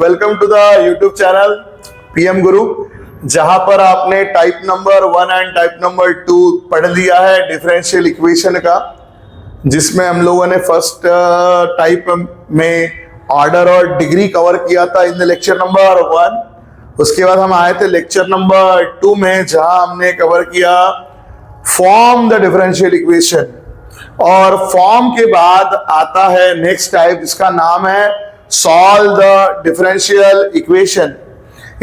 Welcome to the YouTube channel PM Guru, जहां पर आपने type number 1 and type number 2 पढ़ लिया है डिफरेंशियल इक्वेशन का, जिसमें हम लोगों ने फर्स्ट टाइप में ऑर्डर और डिग्री कवर किया था इन द लेक्चर नंबर 1। उसके बाद हम आए थे लेक्चर नंबर 2 में, जहां हमने कवर किया फॉर्म द डिफरेंशियल इक्वेशन, और फॉर्म के बाद आता है नेक्स्ट टाइप जिसका नाम है सॉल्व द डिफरेंशियल इक्वेशन।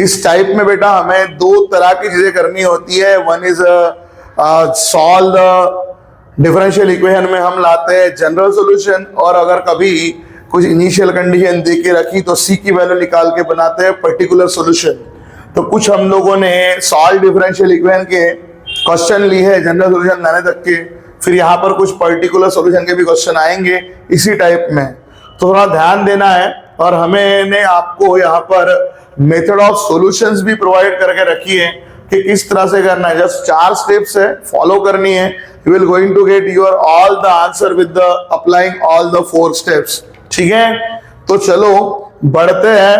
इस टाइप में बेटा हमें दो तरह की चीजें करनी होती है। One is solve the differential equation में हम लाते हैं जनरल सॉल्यूशन, और अगर कभी कुछ इनिशियल कंडीशन दे के रखी तो सी की वैल्यू निकाल के बनाते हैं पर्टिकुलर सॉल्यूशन। तो कुछ हम लोगों ने सॉल्व डिफरेंशियल इक्वेशन के क्वेश्चन लिए हैं जनरल सॉल्यूशन लाने तक के, फिर यहाँ पर कुछ पर्टिकुलर सॉल्यूशन के भी क्वेश्चन आएंगे इसी टाइप में, तो थोड़ा ध्यान देना है। और हमने आपको यहाँ पर मेथड ऑफ सॉल्यूशंस भी प्रोवाइड करके रखी है कि किस तरह से करना है। जस्ट 4 स्टेप्स है, फॉलो करनी है। You will going to get your all the answer with the applying all the 4 steps. ठीक है, तो चलो बढ़ते हैं।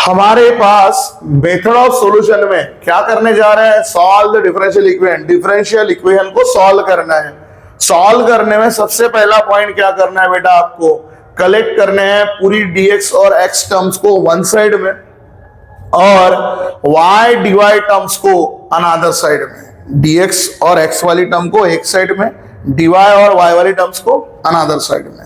हमारे पास मेथड ऑफ सॉल्यूशन में क्या करने जा रहे हैं, solve the differential equation. Differential equation को सॉल्व करना है। सॉल्व करने में सबसे पहला पॉइंट क्या करना है बेटा, आपको कलेक्ट करने हैं पूरी dx और x टर्म्स को वन साइड में और y dy टर्म्स को अनदर साइड में। dx और x वाली टर्म को एक साइड में, dy और y वाली टर्म्स को अनदर साइड में।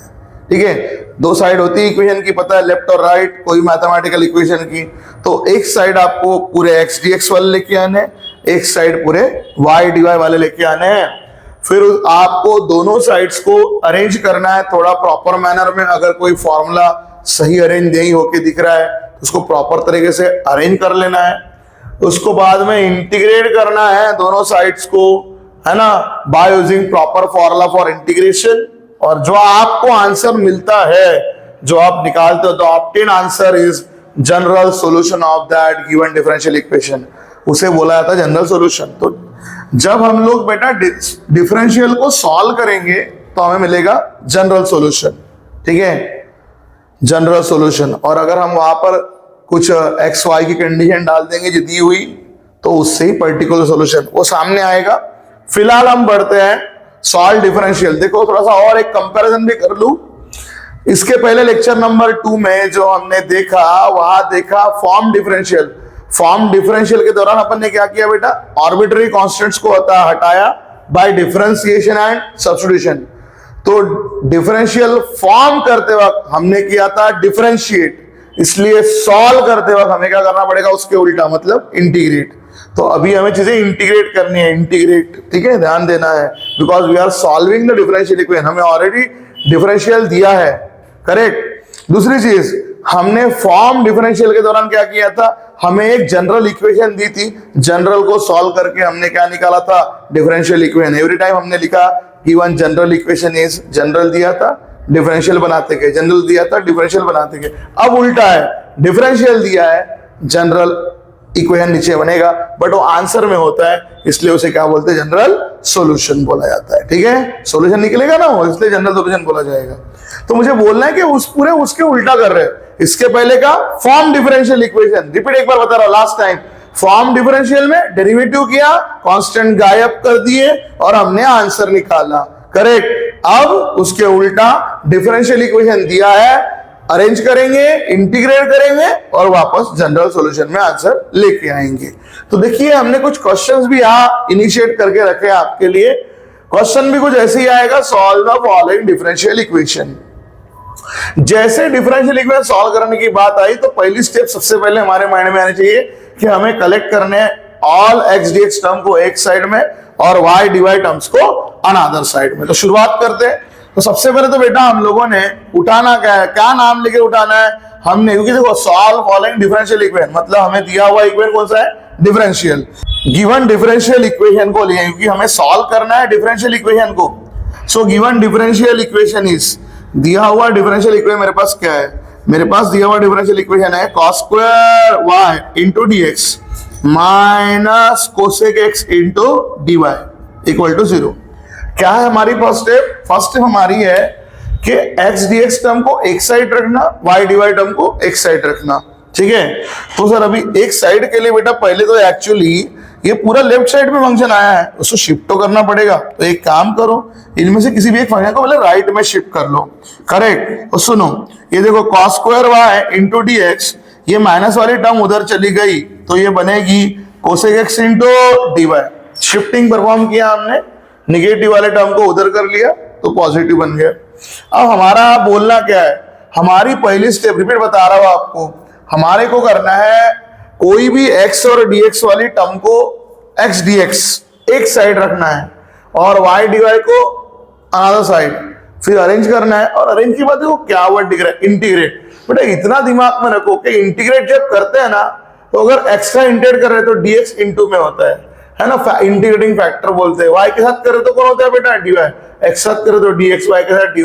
ठीक है, दो साइड होती है इक्वेशन की, पता है, लेफ्ट और राइट, कोई मैथमेटिकल इक्वेशन की। तो एक साइड आपको पूरे x dx वाले लेके आने, एक साइड पूरे y dy वाले लेके आने हैं। फिर आपको दोनों साइड्स को अरेंज करना है थोड़ा प्रॉपर मैनर में। अगर कोई फॉर्मूला सही अरेंज नहीं होके दिख रहा है तो उसको प्रॉपर तरीके से अरेंज कर लेना है। उसको बाद में इंटीग्रेट करना है दोनों साइड्स को, है ना, by using proper formula for integration. और जो आपको आंसर मिलता है, जो आप निकालते हो, the obtain answer is general solution of that given differential equation, उसे बोला जाता है जनरल सॉल्यूशन। तो जब हम लोग बेटा डिफरेंशियल को सॉल्व करेंगे तो हमें मिलेगा जनरल सॉल्यूशन। ठीक है, जनरल सॉल्यूशन। और अगर हम वहां पर कुछ एक्स वाई की कंडीशन डाल देंगे जो दी हुई, तो उससे ही पर्टिकुलर सॉल्यूशन वो सामने आएगा। फिलहाल हम बढ़ते हैं सॉल्व डिफरेंशियल। देखो थोड़ा सा और एक कंपैरिजन भी कर लूं। इसके पहले लेक्चर नंबर 2 में जो हमने देखा, वहां देखा फॉर्म डिफरेंशियल। फॉर्म डिफरेंशियल के दौरान अपन ने क्या किया बेटा, आर्बिट्ररी कांस्टेंट्स को हटाया बाय डिफरेंशिएशन एंड सब्स्टिट्यूशन। तो डिफरेंशियल फॉर्म करते वक्त हमने किया था डिफरेंशिएट, इसलिए सॉल्व करते वक्त हमें क्या करना पड़ेगा, उसके उल्टा, मतलब इंटीग्रेट। तो अभी हमें चीजें इंटीग्रेट करनी है, इंटीग्रेट। ठीक है, ध्यान देना है, because we are solving the differential equation. हमें ऑलरेडी डिफरेंशियल दिया है, करेक्ट। दूसरी चीज, हमने फॉर्म डिफरेंशियल के दौरान क्या किया था, हमें एक जनरल इक्वेशन दी थी, जनरल को सॉल्व करके हमने क्या निकाला था, डिफरेंशियल इक्वेशन। एवरी टाइम हमने लिखा given general equation is, general दिया था डिफरेंशियल बनाते गए, जनरल दिया था डिफरेंशियल बनाते गए। अब उल्टा है, डिफरेंशियल दिया है, जनरल इक्वेशन नीचे बनेगा, बट वो आंसर में होता है, इसलिए उसे क्या बोलते हैं, जनरल सॉल्यूशन बोला जाता है। ठीक है, सॉल्यूशन निकलेगा ना वो, इसलिए जनरल सॉल्यूशन बोला जाएगा। तो मुझे बोलना है कि उसके उल्टा कर रहे हैं। इसके पहले का फॉर्म डिफरेंशियल इक्वेशन, रिपीट एक बार बता रहा हूं, लास्ट टाइम। फॉर्म डिफरेंशियल में डेरिवेटिव किया, कांस्टेंट गायब कर दिए और हमने आंसर निकाला, करेक्ट। अब उसके उल्टा डिफरेंशियल इक्वेशन दिया है, अरेंज करेंगे, इंटीग्रेट करेंगे और वापस जनरल सॉल्यूशन में आंसर लेके आएंगे। तो देखिए हमने कुछ क्वेश्चंस भी यहां इनिशिएट करके रखे हैं आपके लिए। क्वेश्चन भी कुछ ऐसे ही आएगा, solve the following differential equation. जैसे डिफरेंशियल इक्वेशन सॉल्व करने की बात आई तो पहली स्टेप सबसे पहले हमारे माइंड में आनी चाहिए कि हमें कलेक्ट करने ऑल एक्स डीएक्स टर्म को एक साइड में और वाई डीवाई टर्म्स को अनदर साइड में। तो शुरुआत करते हैं। तो सबसे पहले तो बेटा हम लोगों ने उठाना क्या है, क्या नाम लेके उठाना है हमने, क्योंकि देखो सॉल्व फॉलोइंग डिफरेंशियल इक्वेशन मतलब हमें दिया हुआ इक्वेशन कौन सा है, डिफरेंशियल। गिवन डिफरेंशियल इक्वेशन को लिए, क्योंकि हमें सॉल्व करना है डिफरेंशियल इक्वेशन को। So given differential equation is, दिया हुआ डिफरेंशियल इक्वेशन मेरे पास क्या है, मेरे पास दिया हुआ डिफरेंशियल इक्वेशन है cos square y into dx minus cosec x into dy equal to 0। क्या है हमारी फर्स्ट स्टेप? फर्स्ट स्टेप हमारी है कि एक्स डी एक्स टर्म को एक साइड रखना, वाई डी वाई टर्म को एक साइड रखना, ठीक है। तो सर अभी एक साइड के लिए बेटा पहले तो एक्चुअली ये पूरा लेफ्ट साइड में फंक्शन आया है, उसको शिफ्ट तो करना पड़ेगा। तो एक काम करो, इनमें से किसी भी एक फंक्शन को पहले राइट में शिफ्ट कर लो, करेक्ट। तो सुनो, ये देखो cos square y into d x, ये माइनस वाली टर्म उधर चली गई तो ये बनेगी cosec x into d y. Shifting perform किया हमने, निगेटिव वाले टर्म को उधर कर लिया तो पॉजिटिव बन गया। अब हमारा बोलना क्या है, हमारी पहली स्टेप रिपीट बता रहा हूं आपको, हमारे को करना है कोई भी x और dx वाली टर्म को x dx एक साइड रखना है और y dy को अनदर साइड, फिर अरेंज करना है। और अरेंज की बात देखो क्या वर्ड दिख रहा है, इंटीग्रेट। बेटा इतना दिमाग में रखो कि इंटीग्रेट जब करते हैं ना, तो अगर एक्स्ट्रा इंटीग्रेट कर रहे हैं तो dx इंटू में होता है ना, इंटीग्रेटिंग फैक्टर बोलते हैं। y के साथ करे तो कौन होता है बेटा, dy, x साथ करे तो dx, y के साथ dy।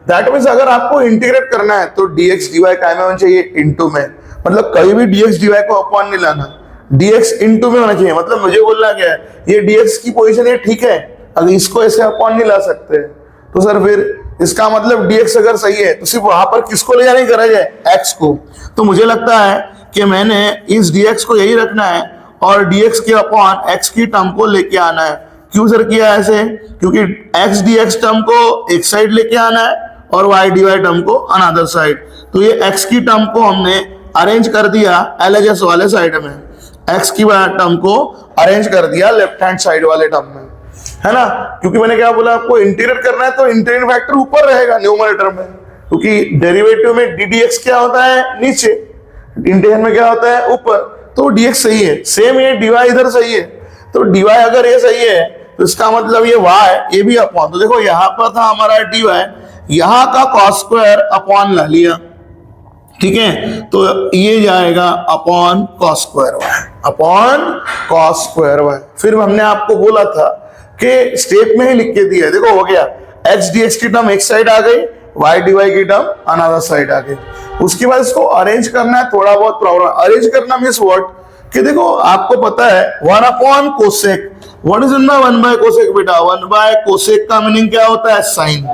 दैट मींस अगर आपको इंटीग्रेट करना है तो dx dy काय में होना चाहिए, इंटू में। मतलब कहीं भी dx dy को अपॉन नहीं लाना, dx इंटू में होना चाहिए। मतलब मुझे बोलना क्या है, ये dx की पोजीशन ये ठीक है, अगर इसको ऐसे अपॉन नहीं ला सकते तो सर फिर इसका मतलब dx अगर सही है तो सिर्फ वहां पर किसको ले जाने की गरज है, x को। तो मुझे लगता है कि मैंने इस dx को यही रखना है और dx के अपॉन x की टर्म को लेके आना है। क्यों सर किया ऐसे, क्योंकि x dx टर्म को एक साइड लेके आना है और y dy टर्म को अनदर साइड। तो ये x की टर्म को हमने अरेंज कर दिया LHS वाले साइड में, x की टर्म को अरेंज कर दिया लेफ्ट हैंड साइड वाले टर्म में, है ना। क्योंकि मैंने क्या बोला, आपको इंटीग्रेट करना है तो इंटीग्रेटिंग फैक्टर ऊपर रहेगा न्यूमरेटर में, क्योंकि डेरिवेटिव में ddx क्या होता है नीचे, इंटीग्रेशन में क्या होता है ऊपर। तो dx सही है, सेम ये dy इधर सही है। तो dy अगर ये सही है तो इसका मतलब ये y ये भी अपॉन। तो देखो यहाँ पर था हमारा dy, यहाँ का cos स्क्वायर अपॉन ला लिया, ठीक है। तो ये जाएगा upon cos square y, upon cos square y। फिर हमने आपको बोला था कि स्टेप में ही लिख के दिया, देखो हो गया, x dx की टर्म एक साइड आ गई, y dy की टर्म अनदर साइड आ गई। उसके बाद इसको अरेंज करना है, थोड़ा बहुत प्रॉब्लम। अरेंज करना मींस व्हाट, कि देखो आपको पता है 1 upon cosec, what is in by 1 by cosec बेटा, 1 बाय कोसेक का मीनिंग क्या होता है, साइन।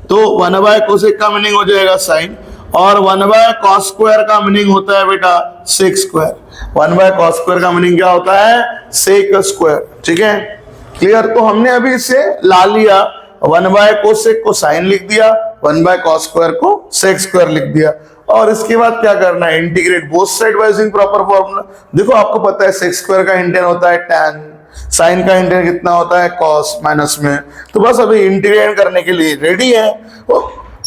तो 1 बाय कोसेक का मीनिंग हो जाएगा साइन, और 1 बाय कॉस स्क्वायर का मीनिंग होता है बेटा sec square. 1 by cos square का मीनिंग क्या होता है, सेक स्क्वायर, ठीक है, क्लियर। तो हमने अभी इसे ला लिया, 1 बाय कोसेक को साइन लिख दिया, 1 बाय कॉस स्क्वायर को सेक स्क्वायर लिख दिया। और इसके बाद क्या करना है, integrate both side by using proper formula. देखो आपको पता है सेक स्क्वायर का इंटीग्रेशन होता है tan, साइन का इंटीग्रेशन कितना होता है cos माइनस में। तो बस अभी इंटीग्रेशन करने के लिए रेडी है। तो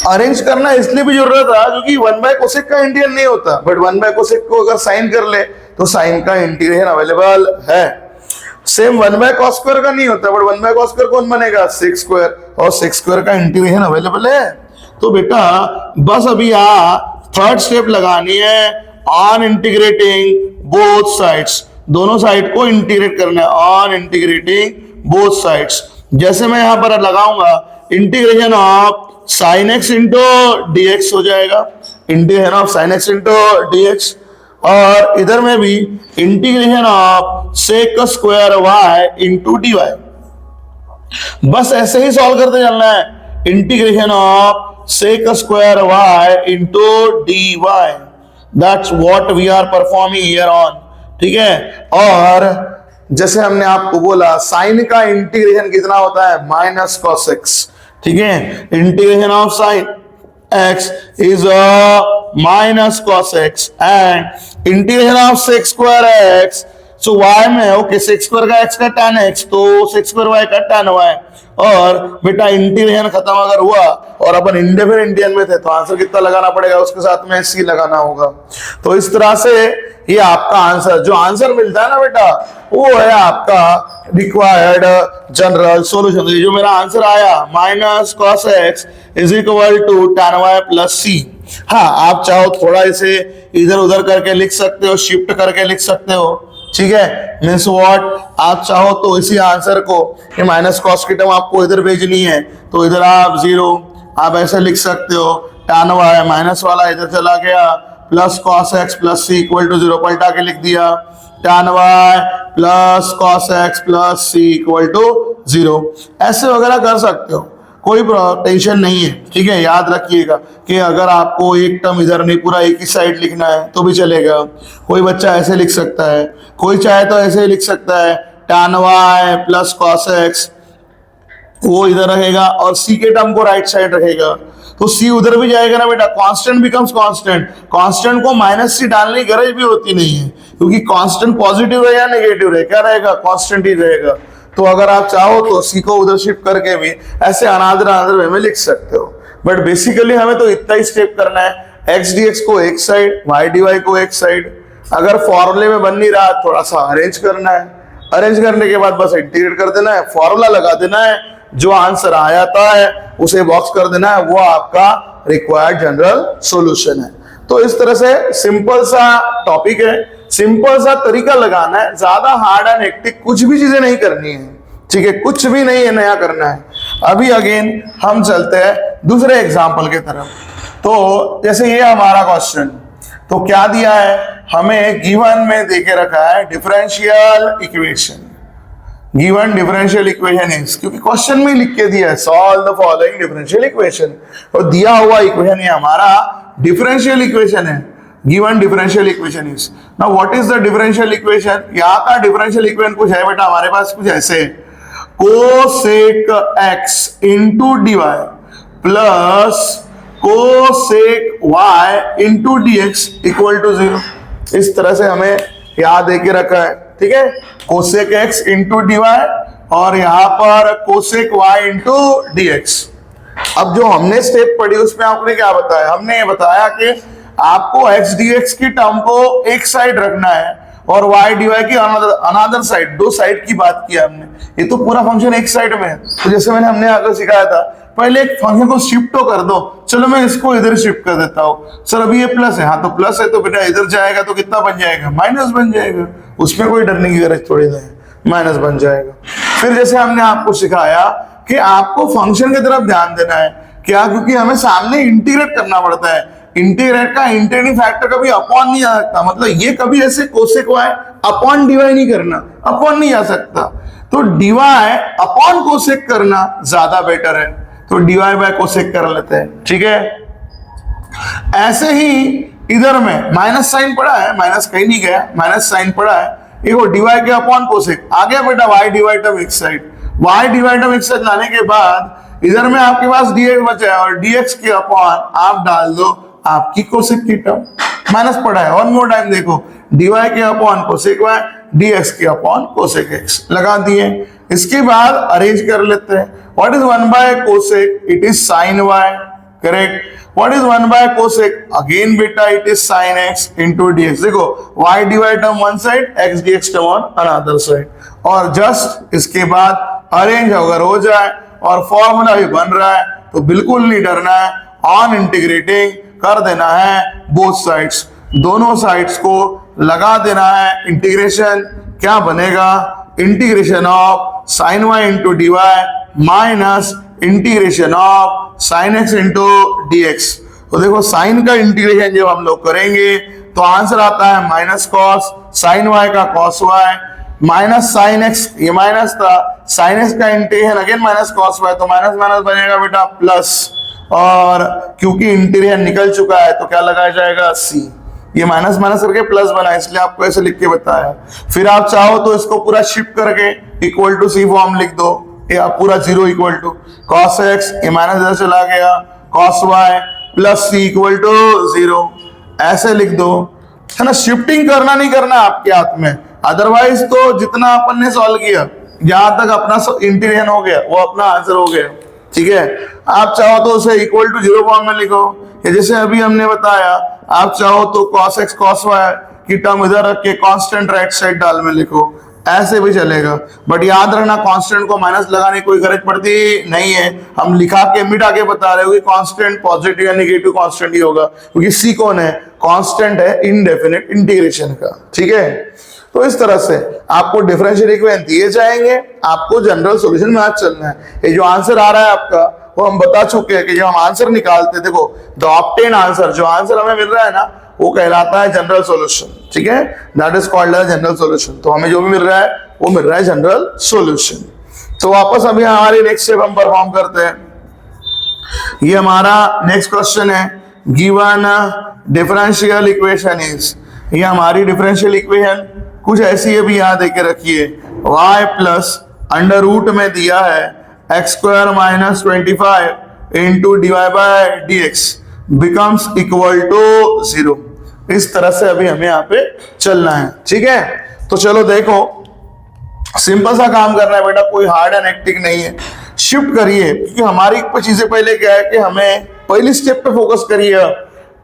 अरेंज करना इसलिए भी जरूरत था क्योंकि 1 बाय कोसेक का इंटीग्रेशन नहीं होता, बट 1 बाय कोसेक को अगर साइन कर ले तो साइन का इंटीग्रेशन अवेलेबल है। सेम 1 बाय कॉस स्क्वायर का नहीं होता, बट 1 बाय कॉस स्क्वायर कौन बनेगा, सेक स्क्वायर, और सेक स्क्वायर का इंटीग्रेशन अवेलेबल है। तो बेटा बस अभी थर्ड स्टेप लगानी है, ऑन इंटीग्रेटिंग बोथ साइड्स, दोनों साइड को इंटीग्रेट करना है, ऑन इंटीग्रेटिंग बोथ साइड्स। जैसे मैं यहां पर लगाऊंगा integration of sine x into dx हो जाएगा, integration of sine x into dx, और इधर में भी integration of sec square y into dy। बस ऐसे ही सॉल्व करते चलना है, integration of sec square y into dy, that's what we are performing here on, ठीक है। और जैसे हमने आपको बोला साइन का इंटीग्रेशन कितना होता है, माइनस cos x, ठीक है। Integration of sine x is minus cos x and integration of sec square x, so y में ओके sec स्क्वायर का x का tan x, तो sec स्क्वायर y का tan y। और बेटा इंटीग्रेशन खत्म अगर हुआ और अपन इंडेफिनिट इंटीग्रेशन में थे तो आंसर कितना लगाना पड़ेगा, उसके साथ में c लगाना होगा। तो इस तरह से ये आपका आंसर, जो आंसर मिलता है ना बेटा, वो है आपका रिक्वायर्ड जनरल सॉल्यूशन। जो मेरा आंसर आया minus cos x is equal to tan y plus c। हाँ आप चाहो थोड़ा इसे इधर उधर करके लिख सकते हो, शिफ्ट करके लिख सकते हो, ठीक है। मीन्स व्हाट, आप चाहो तो इसी आंसर को कि माइनस कॉस की टर्म आपको इधर भेजनी है तो इधर आप 0 आप ऐसे लिख सकते हो, tan y माइनस वाला इधर चला गया, plus cos x plus c equal to 0 पलटा के लिख दिया, tan y plus cos x plus c equal to 0, ऐसे वगैरह कर सकते हो। कोई टेंशन नहीं है, ठीक है। याद रखिएगा कि अगर आपको एक टर्म इधर नहीं पूरा एक ही साइड लिखना है तो भी चलेगा। कोई बच्चा ऐसे लिख सकता है, कोई चाहे तो ऐसे ही लिख सकता है, tan y plus cos x, वो इधर रहेगा और c के टर्म को राइट साइड रहेगा तो c उधर भी जाएगा ना बेटा। कांस्टेंट बिकम्स कांस्टेंट, कांस्टेंट को माइनस सी डालने की गरज भी होती नहीं है क्योंकि कांस्टेंट पॉजिटिव है या नेगेटिव है, क्या रहेगा, कांस्टेंट ही रहेगा। तो अगर आप चाहो तो c को उधर शिफ्ट करके भी ऐसे अनादर वे में लिख सकते हो, बट बेसिकली हमें तो इतना ही स्टेप करना है, x dx को एक साइड, y dy को एक साइड। अगर फॉर्मूले में बन नहीं रहा थोड़ा सा अरेंज करना है, अरेंज करने के बाद बस इंटीग्रेट कर देना है, फॉर्मूला लगा देना है, जो आंसर आ जाता है उसे बॉक्स कर देना है, वो आपका रिक्वायर्ड जनरल सॉल्यूशन है। तो इस तरह से सिंपल सा टॉपिक है, सिंपल सा तरीका लगाना है, ज्यादा हार्ड एंड हेक्टिक कुछ भी चीजें नहीं करनी है, ठीक है, कुछ भी नहीं है नया करना है। अभी अगेन हम चलते हैं दूसरे एग्जाम्पल की तरफ। तो जैसे ये हमारा क्वेश्चन, तो क्या दिया है हमें, गिवन में देके रखा है differential equation, given differential equation is, क्योंकि क्वेश्चन में लिख के दिया है solve the following differential equation, और दिया हुआ इक्वेशन ये हमारा डिफरेंशियल इक्वेशन है, given differential equation is. Now what is the differential equation, यहाँ का डिफरेंशियल इक्वेशन कुछ है बेटा हमारे पास, कुछ ऐसे, cosec x into d y plus cosec y into d x equal to 0। इस तरह से हमें याद देके रखा है, ठीक है, cosec x into d y और यहाँ पर cosec y into d x. अब जो हमने स्टेप पढ़ी उसमें आपने क्या बताया, हमने ये बताया कि आपको एक्स डी एक्स की टर्म को एक साइड रखना है और वाई डी वाई की अनदर साइड, दो साइड की बात की हमने। ये तो पूरा फंक्शन एक साइड में है, तो जैसे हमने आगे सिखाया था, पहले एक फंक्शन को शिफ्ट तो कर दो, चलो मैं इसको इधर शिफ्ट कर देता हूँ, सर अभी ये प्लस है, हाँ तो प्लस है तो बेटा इधर जाएगा तो कितना बन जाएगा, माइनस बन जाएगा, उसमें कोई डरने की जरूरत थोड़ी नहीं, माइनस बन जाएगा। फिर जैसे हमने आपको सिखाया कि आपको फंक्शन की तरफ ध्यान देना है, क्या, क्योंकि हमें सामने इंटीग्रेट करना पड़ता है, इंटीग्रेट का इंटीग्रेटिंग फैक्टर कभी अपॉन नहीं आ सकता, मतलब ये कभी ऐसे कोसेक वाई अपॉन डीवाई नहीं करना, अपॉन नहीं आ सकता, तो डीवाई अपॉन कोसेक करना ज्यादा बेटर है, तो डीवाई बाय कोसेक कर लेते हैं, ठीक है। ऐसे ही इधर में माइनस साइन पड़ा है, माइनस कहीं नहीं गया, माइनस साइन पड़ा है, देखो डीवाई के अपॉन कोसेक आ गया बेटा, वाई डीवाई टर्म एक साइड, वाई डीवाई टर्म एक साइड लाने के बाद इधर में आपके पास dx बचा है और dx के अपॉन आप डाल दो आपकी कोसेक की टर्म, माइनस पड़ा है, वन मोर टाइम देखो, dy के अपॉन कोसेक y, dx के अपॉन कोसेक x लगा दिए। इसके बाद अरेंज कर लेते हैं, what is 1 by cosec, it is sine y, correct. What is 1 by cosec, again बेटा it is sine x into dx, देखो y dy term one side, x dx term on another side, और just इसके बाद arrange अगर हो जाए और formula भी बन रहा है तो बिल्कुल नहीं डरना है, ऑन इंटीग्रेटिंग कर देना है बोथ साइड्स, दोनों साइड्स को लगा देना है, इंटीग्रेशन क्या बनेगा, integration of sine y into d y minus integration of sine x into d x. तो देखो साइन का इंटीग्रेशन जब हम लोग करेंगे तो आंसर आता है माइनस कॉस साइन y का cos y minus sine x, ये माइनस था, साइन x का integration again minus cos y, तो माइनस माइनस बनेगा बेटा प्लस, और क्योंकि इंटीग्रेशन निकल चुका है तो क्या लगाया जाएगा c, ये माइनस माइनस करके प्लस बना, इसलिए आपको ऐसे लिख के बताया। फिर आप चाहो तो इसको पूरा शिफ्ट करके इक्वल टू सी फॉर्म लिख दो, या पूरा 0 इक्वल टू कॉस x, ये माइनस इधर चला गया, cos y plus c equal to 0, ऐसे लिख दो, है ना। शिफ्टिंग करना नहीं करना आपके हाथ में, अदरवाइज तो जितना अपन ने सॉल्व किया जहां तक अपना इंटीग्रेशन हो गया वो अपना आंसर हो गया, ठीक है। आप चाहो तो उसे इक्वल टू 0 फॉर्म में लिखो, या जैसे अभी हमने बताया आप चाहो तो cos x cos y की टर्म इधर रख के कांस्टेंट राइट साइड डाल में लिखो, ऐसे भी चलेगा, बट याद रखना कांस्टेंट को माइनस लगाने की कोई गरज पड़ती नहीं है, हम लिखा के मिटा के बता रहे हो कि कांस्टेंट पॉजिटिव या नेगेटिव कांस्टेंट ही होगा, क्योंकि सी कौन है, कांस्टेंट है इनडेफिनिट इंटीग्रेशन का, ठीक है। तो इस तरह से आपको डिफरेंशियल इक्वेशन दिए जाएंगे, आपको जनरल सॉल्यूशन में आज चलना है। ये जो आंसर आ रहा है आपका वो हम बता चुके हैं कि जब हम आंसर निकालते हैं, देखो द ऑब्टेन आंसर, जो आंसर हमें मिल रहा है ना वो कहलाता है जनरल सॉल्यूशन, ठीक है, that is called as general solution. तो हमें जो भी मिल रहा है वो मिल रहा है जनरल सॉल्यूशन। तो वापस अभी हमारी नेक्स्ट स्टेप हम परफॉर्म करते हैं। ये हमारा नेक्स्ट क्वेश्चन है, गिवन डिफरेंशियल इक्वेशन इज, ये हमारी डिफरेंशियल इक्वेशन कुछ ऐसी है, भी यहाँ देके रखिए, y प्लस अंडर रूट में दिया है x square minus 25 into d y by d x becomes equal to 0। इस तरह से अभी हमें यहाँ पे चलना है, ठीक है। तो चलो देखो, सिंपल सा काम करना है बेटा, कोई हार्ड एंड हेक्टिक नहीं है। शिफ्ट करिए, क्योंकि हमारी चीजें पहले क्या है कि हमें पहली स्टेप पे फोकस करिए।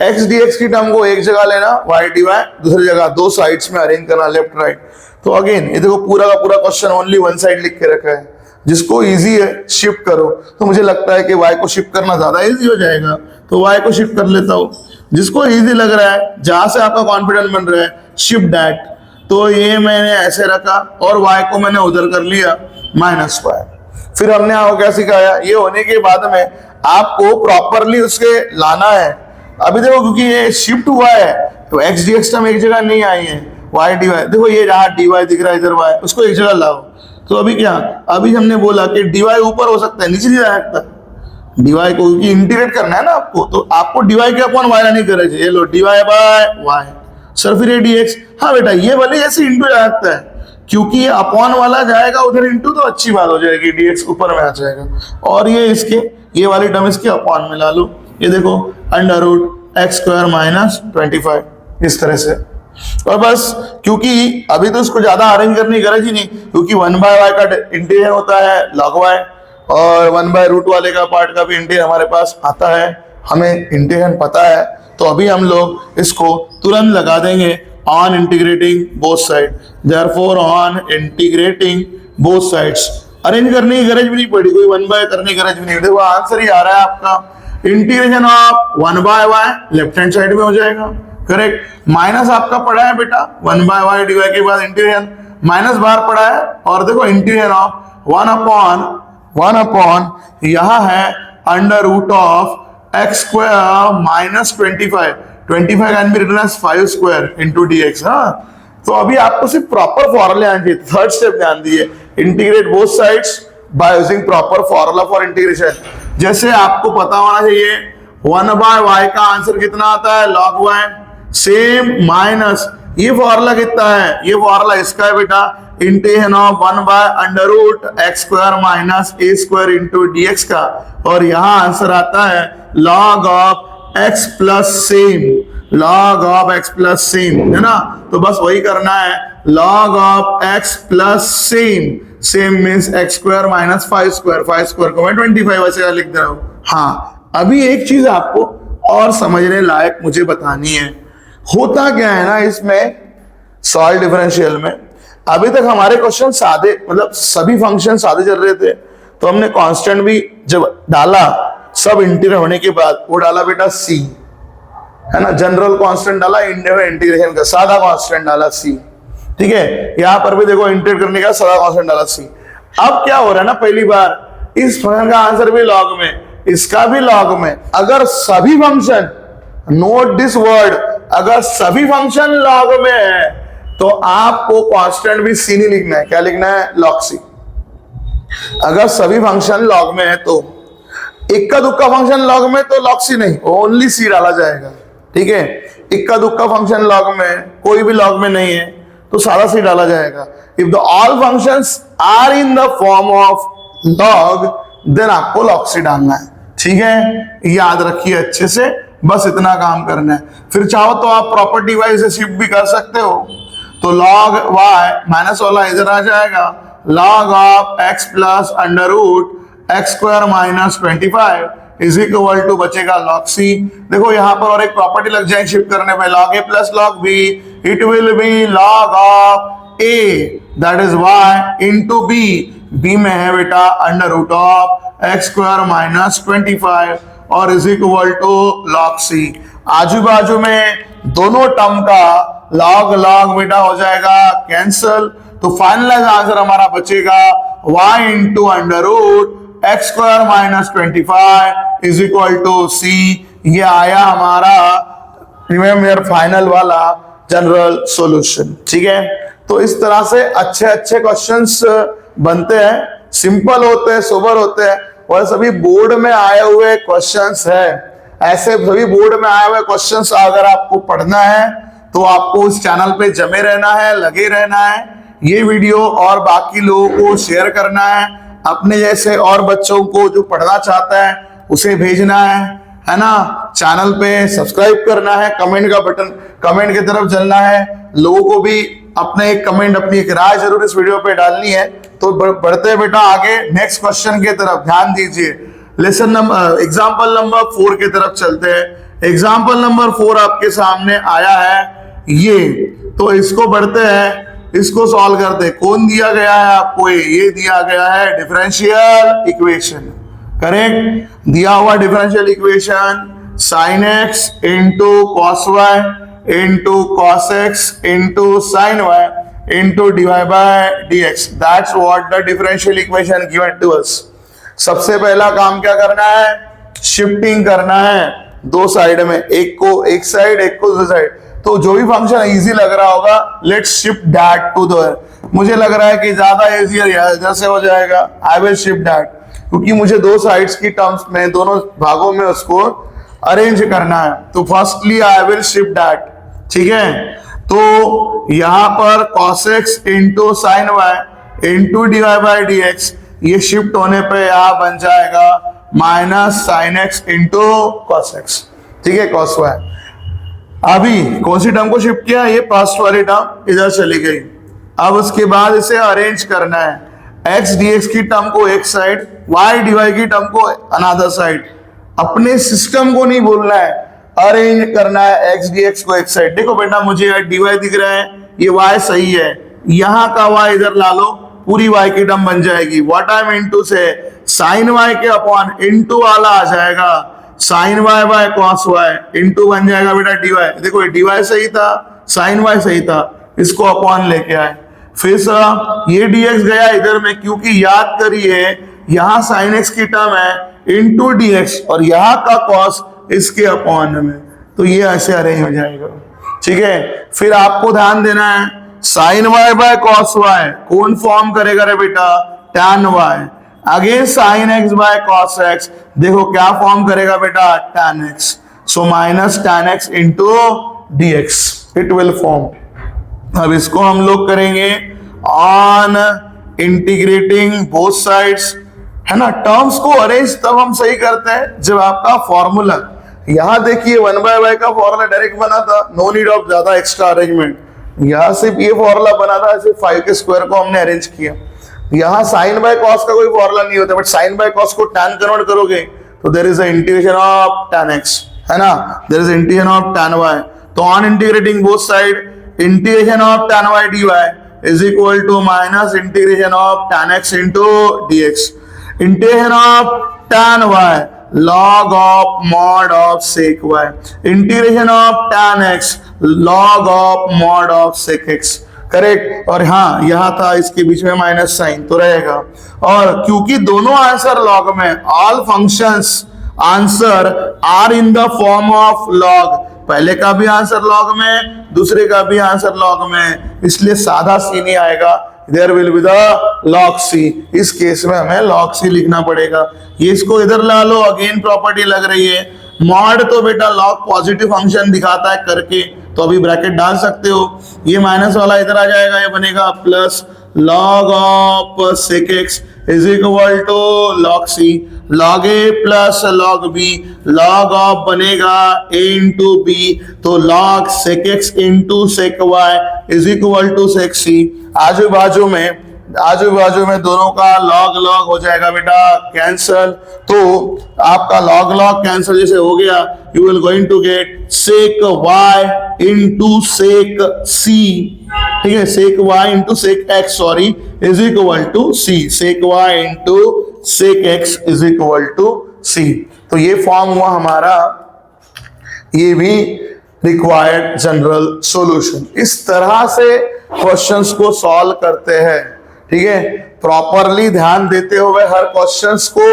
एक्स डी एक्स की टर्म को एक जगह लेना, वाई डी वाई दूसरी जगह, दो साइड्स में अरेंज करना लेफ्ट राइट। तो अगेन ये देखो पूरा का पूरा क्वेश्चन ओनली वन साइड लिख के रखा है। जिसको इजी है शिफ्ट करो, तो मुझे लगता है कि वाई को शिफ्ट करना ज्यादा इजी हो जाएगा, तो वाई को शिफ्ट कर लेता हूं। जिसको इजी लग रहा है, जहां से आपका कॉन्फिडेंस बन रहा है, शिफ्ट दैट। तो ये मैंने ऐसे रखा और y को मैंने उधर कर लिया माइनस स्क्वायर। फिर हमने आपको क्या सिखाया, ये होने के बाद में आपको प्रॉपरली उसके लाना है। अभी देखो क्योंकि ये शिफ्ट हुआ है तो एक्स डी एक्स टर्म एक जगह नहीं आई है, वाई डी वाई देखो ये जहाँ डी वाई दिख रहा है इधर वाई, उसको एक जगह लाओ। तो अभी क्या, अभी हमने बोला कि डी वाई ऊपर हो सकता है, नीचे नहीं जा सकता। डी वाई को इंटीग्रेट करना है ना आपको, तो आपको डी वाई के अपॉन वाई नहीं करना चाहिए। लो d y by y, sir फिर डी एक्स, हाँ बेटा ये वाले ऐसे इंटू जा सकता है, क्योंकि ये अपॉन वाला जाएगा उधर इंटू, तो अच्छी बात हो जाएगी, डी एक्स ऊपर में आ जाएगा। और ये इसके, ये वाली टर्म इसके अपॉन में ला लो। ये देखो under root x square minus 25 इस तरह से। और बस, क्योंकि अभी तो इसको ज्यादा अरेंज करने की गरज ही नहीं, क्योंकि 1/y का इंटीग्रेशन होता है log y, और 1/रूट वाले का पार्ट का भी इंटीग्रेशन हमारे पास आता है, हमें इंटीग्रेशन पता है। तो अभी हम लोग इसको तुरंत लगा देंगे on integrating both side, therefore on integrating both sides. Arrange करने की गरज भी नहीं पड़ी, कोई 1/y करने की गरज भी नहीं। देखो आंसर ही आ रहा है आपका, integration of 1/y left hand side में हो जाएगा, करेक्ट। माइनस आपका पड़ा है बेटा 1/y डिवाइड के बाद इंटीग्रेशन माइनस बाहर पड़ा है, और देखो इंटीग्रेशन ऑफ 1 अपॉन यहां है under root of x square minus 25 can be written as 5 square into d x. हाँ, तो अभी आपको सिर्फ प्रॉपर फॉर्मूला आना चाहिए। थर्ड स्टेप ध्यान दिए, integrate both sides by using proper formula for integration. जैसे आपको पता होना चाहिए 1/y का आंसर कितना आता है log y, सेम माइनस ये फॉर्मूला कितना है, ये फॉर्मूला इसका है बेटा, integration of 1/√x² minus a² into dx का, और यहां आंसर आता है log of x plus same, log of x plus same, है ना। तो बस वही करना है, log of x plus same means x² minus 5² को मैं 25 वैसे लिख दे रहा हूं। हाँ, अभी एक चीज आपको और समझने लायक मुझे बतानी है, होता क्या है ना इसमें सॉल्व डिफरेंशियल में, अभी तक हमारे क्वेश्चन सादे, मतलब सभी फंक्शन सादे चल रहे थे, तो हमने कांस्टेंट भी जब डाला सब इंटीग्रेट होने के बाद, वो डाला बेटा c, है ना, जनरल कांस्टेंट डाला, इंटीग्रेशन का सादा कांस्टेंट डाला c, ठीक है। यहां पर भी देखो इंटीग्रेट करने का सादा कांस्टेंट डाला c। अब क्या हो रहा है ना, पहली बार इस फंक्शन का आंसर भी लॉग में, इसका भी लॉग में। अगर सभी फंक्शन, नोट दिस वर्ड, अगर सभी फंक्शन लॉग में है तो आपको कांस्टेंट भी c नहीं लिखना है, क्या लिखना है, log c। अगर सभी फंक्शन लॉग में है तो इक्का दुक्का फंक्शन लॉग में तो log c नहीं, ओनली c डाला जाएगा, ठीक है। इक्का दुक्का फंक्शन लॉग में, कोई भी लॉग में नहीं है तो सारा c डाला जाएगा। If the all functions are in the form of log, then आपको log c डालना है, ठीक है। याद रखिए अच्छे से, बस इतना काम करना है। फिर चाहो तो आप प्रॉपर्टी वाइज से शिफ्ट भी कर सकते हो, तो log y माइनस वाला इधर आ जाएगा, log of x plus under root x² minus 25 is equal to बचेगा log c। देखो यहां पर और एक प्रॉपर्टी लग जाएगी शिफ्ट करने पे, log a plus log b, it will B log of a that is y into b में है बेटा under root of x² minus 25 और is equal to log c। आजू बाजू में दोनों टर्म का log बेटा हो जाएगा कैंसल, तो फाइनलाइज आंसर हमारा बचेगा y into under root x² minus 25 is equal to c। ये आया हमारा रिमेम्बर फाइनल वाला जनरल सॉल्यूशन, ठीक है। तो इस तरह से अच्छे अच्छे क्वेश्चंस बनते हैं, सिंपल होते हैं, सोबर होते हैं, और सभी बोर्ड में आए हुए क्वेश्चंस है। ऐसे सभी बोर्ड में आए हुए क्वेश्चंस अगर आपको पढ़ना है तो आपको इस चैनल पे जमे रहना है, लगे रहना है। ये वीडियो और बाकी लोगों को शेयर करना है, अपने जैसे और बच्चों को जो पढ़ना चाहता है उसे भेजना है ना। चैनल पे सब्सक्राइब करना है, कमेंट का बटन, कमेंट की तरफ चलना है। लोगों को भी अपने एक कमेंट, अपनी एक राय जरूर इस वीडियो पे डालनी है। तो बढ़ते हैं बेटा आगे नेक्स्ट क्वेश्चन की तरफ, ध्यान दीजिए। लेसन नंबर एग्जाम्पल नंबर 4 की तरफ चलते हैं। एग्जाम्पल नंबर 4 आपके सामने आया है ये, तो इसको बढ़ते हैं, इसको सॉल्व करते हैं। कौन दिया गया है आपको? ये दिया गया है डिफरेंशियल इक्वेशन, करेक्ट। दिया हुआ differential equation sin x into cos y into cos x into sine y into dy by dx, that's what the differential equation given to us. सबसे पहला काम क्या करना है? शिफ्टिंग करना है दो साइड में, एक को एक साइड, एक को दूसरी साइड। तो जो भी फंक्शन इजी लग रहा होगा, let's shift that to the, मुझे लग रहा है कि ज्यादा इजियर इधर से हो जाएगा। आई विल शिफ्ट दैट, क्योंकि मुझे दो साइड्स की टर्म्स में, दोनों भागों में उसको अरेंज करना है। तो firstly I will shift that, ठीक है। तो यहां पर cos x into sine y into dy by dx, ये शिफ्ट होने पे यहां बन जाएगा minus sine x into cos x, ठीक है, cos y। अभी कौन सी टर्म को शिफ्ट किया? ये फर्स्ट वाली टर्म इधर चली गई। अब उसके बाद इसे अरेंज करना है, x dx की टर्म को एक साइड, y dy की टर्म को अनदर साइड। अपने सिस्टम को नहीं बोलना है, अरेंज करना है x dx को एक साइड। देखो बेटा मुझे dy दिख रहा है, ये y सही है, यहां का y इधर ला लो, पूरी y की टर्म बन जाएगी। What I mean to say, sine y के अपॉन इंटू वाला आ जाएगा sine y by cos y, into बन जाएगा बेटा dy। देखो ये dy सही था, साइन y सही था, इसको अपॉन लेके आए। फिर ये dx गया इधर में, क्योंकि याद करिए यहां साइन x की टर्म है इंटू dx और यहाँ का cos इसके अपॉन में, तो ये ऐसे अरेंज हो जाएगा, ठीक है। फिर आपको ध्यान देना है, sine y by cos y कौन फॉर्म करेगा रे बेटा? tan y। अगेन sine x by cos x, देखो क्या फॉर्म करेगा बेटा? tan x। So minus tan x into dx it will form. अब इसको हम लोग करेंगे ऑन इंटीग्रेटिंग बोथ साइड्स, है ना। टर्म्स को अरेंज तब हम सही करते हैं जब आपका फॉर्मूला, यहां देखिए 1/y का फॉर्मूला डायरेक्ट बना था, नो नीड ऑफ ज्यादा एक्स्ट्रा अरेंजमेंट। यहां सिर्फ ये फॉर्मूला बना था, सिर्फ 5 के स्क्वायर को हमने अरेंज किया। यहां साइन बाय कॉस का कोई फॉर्मूला नहीं होता, बट साइन बाय कॉस को टैन कन्वर्ट करोगे तो there is a integration of tan x, है ना, there is integration of tan y। तो on integrating both side, integration of tan y dy is equal to minus integration of tan x into dx। Integration of tan y log of mod of sec y, integration of tan x log of mod of sec x, correct. और हाँ यहाँ था, इसके बीच में minus sign तो रहेगा। और क्योंकि दोनों आंसर लॉग में, all functions answer are in the form of log, पहले का भी आंसर लॉग में, दूसरे का भी आंसर लॉग में, इसलिए सादा सी नहीं आएगा, there will be the log c। इस केस में हमें log c लिखना पड़ेगा। ये इसको इधर ला लो, अगेन प्रॉपर्टी लग रही है। मॉड तो बेटा log पॉजिटिव फंक्शन दिखाता है करके, तो अभी ब्रैकेट डाल सकते हो। ये माइनस वाला इधर आ जाएगा, ये बनेगा plus log of sec x is equal to log c, log a plus log b, log of बनेगा a इंटू b, तो log sec x into sec y is equal to sec c। आजू बाजू में दोनों का log log हो जाएगा बेटा कैंसल, तो आपका log log कैंसल जैसे हो गया, you will going to get sec y into sec c, ठीक है, sec y into sec x sorry is equal to c, sec y into sec x is equal to c। तो ये form हुआ हमारा, ये भी रिक्वायर्ड जनरल सॉल्यूशन। इस तरह से क्वेश्चंस को सॉल्व करते हैं, ठीक है। प्रॉपरली ध्यान देते हुए हर क्वेश्चंस को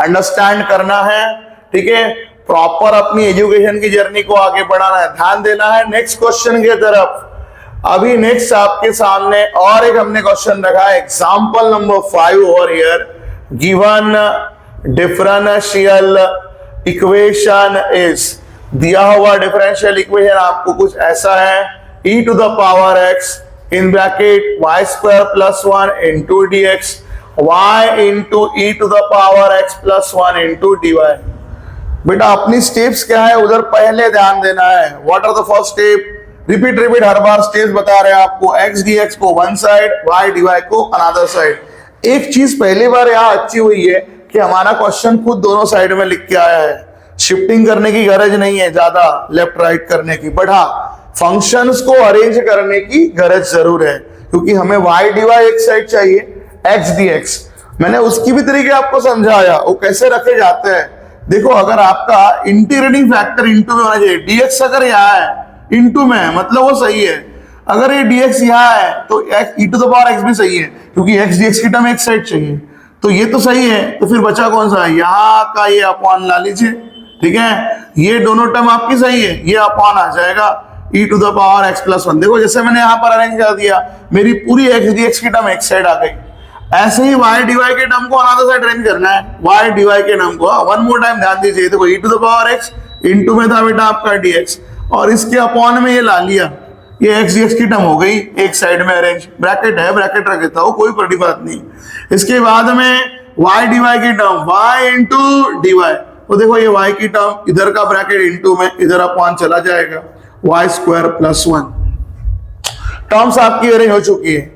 अंडरस्टैंड करना है, ठीक है। प्रॉपर अपनी एजुकेशन की जर्नी को आगे बढ़ाना है, ध्यान देना है नेक्स्ट क्वेश्चन की तरफ। अभी नेक्स्ट आपके सामने और एक हमने क्वेश्चन रखा है, example number 5 over here, given differential equation is, दिया हुआ डिफरेंशियल इक्वेशन आपको कुछ ऐसा है, e to the power x in bracket y square plus 1 into d x, y into e to the power x plus 1 into d y. बेटा अपनी steps क्या है उधर पहले ध्यान देना है। What are the first step, repeat हर बार स्टेप्स बता रहे हैं आपको, x dx को वन साइड, y dy को अनदर साइड। एक चीज पहली बार यहाँ अच्छी हुई है कि हमारा क्वेश्चन खुद दोनों साइड में लिख के आया है, शिफ्टिंग करने की गरज नहीं है ज्यादा लेफ्ट राइट करने की, बट हाँ फंक्शंस को अरेंज करने की गरज जरूर है, क्योंकि हमें y dy एक साइड चाहिए, x dx मैंने उसकी भी तरीके आपको समझाया वो कैसे रखे जाते हैं। देखो अगर आपका इंटीग्रेटिंग फैक्टर इंटू में होना चाहिए, dx अगर यहाँ है इंटू में है मतलब वो सही है, अगर ये dx यहाँ है तो e to the power x भी सही है, क्योंकि x dx की टर्म एक साइड चाहिए, तो ये तो सही है। तो फिर बचा कौन सा है, यहाँ का ये अपॉन ला लीजिए, ठीक है, ये दोनों टर्म आपकी सही है, ये अपॉन आ जाएगा e to the power x plus 1। देखो जैसे मैंने यहाँ पर अरेंज कर दिया, मेरी पूरी x dx की टर्म एक साइड आ गई। ऐसे ही y dy के टर्म को अनदर साइड अरेंज करना है, y dy के टर्म को वन मोर टाइम ध्यान दीजिए। देखो e to the power x into में था बेटा आपका dx, और इसके अपॉन में ये ला लिया, ये x dx की टर्म हो गई एक साइड में अरेंज, ब्रैकेट है ब्रैकेट रख देता हूं कोई बड़ी बात नहीं। इसके बाद में y dy की टर्म y इंटू dy, तो देखो ये y की टर्म इधर का ब्रैकेट इंटू में इधर अपॉन चला जाएगा, y स्क्वायर प्लस 1। टर्म्स आपकी अरेंज हो चुकी है।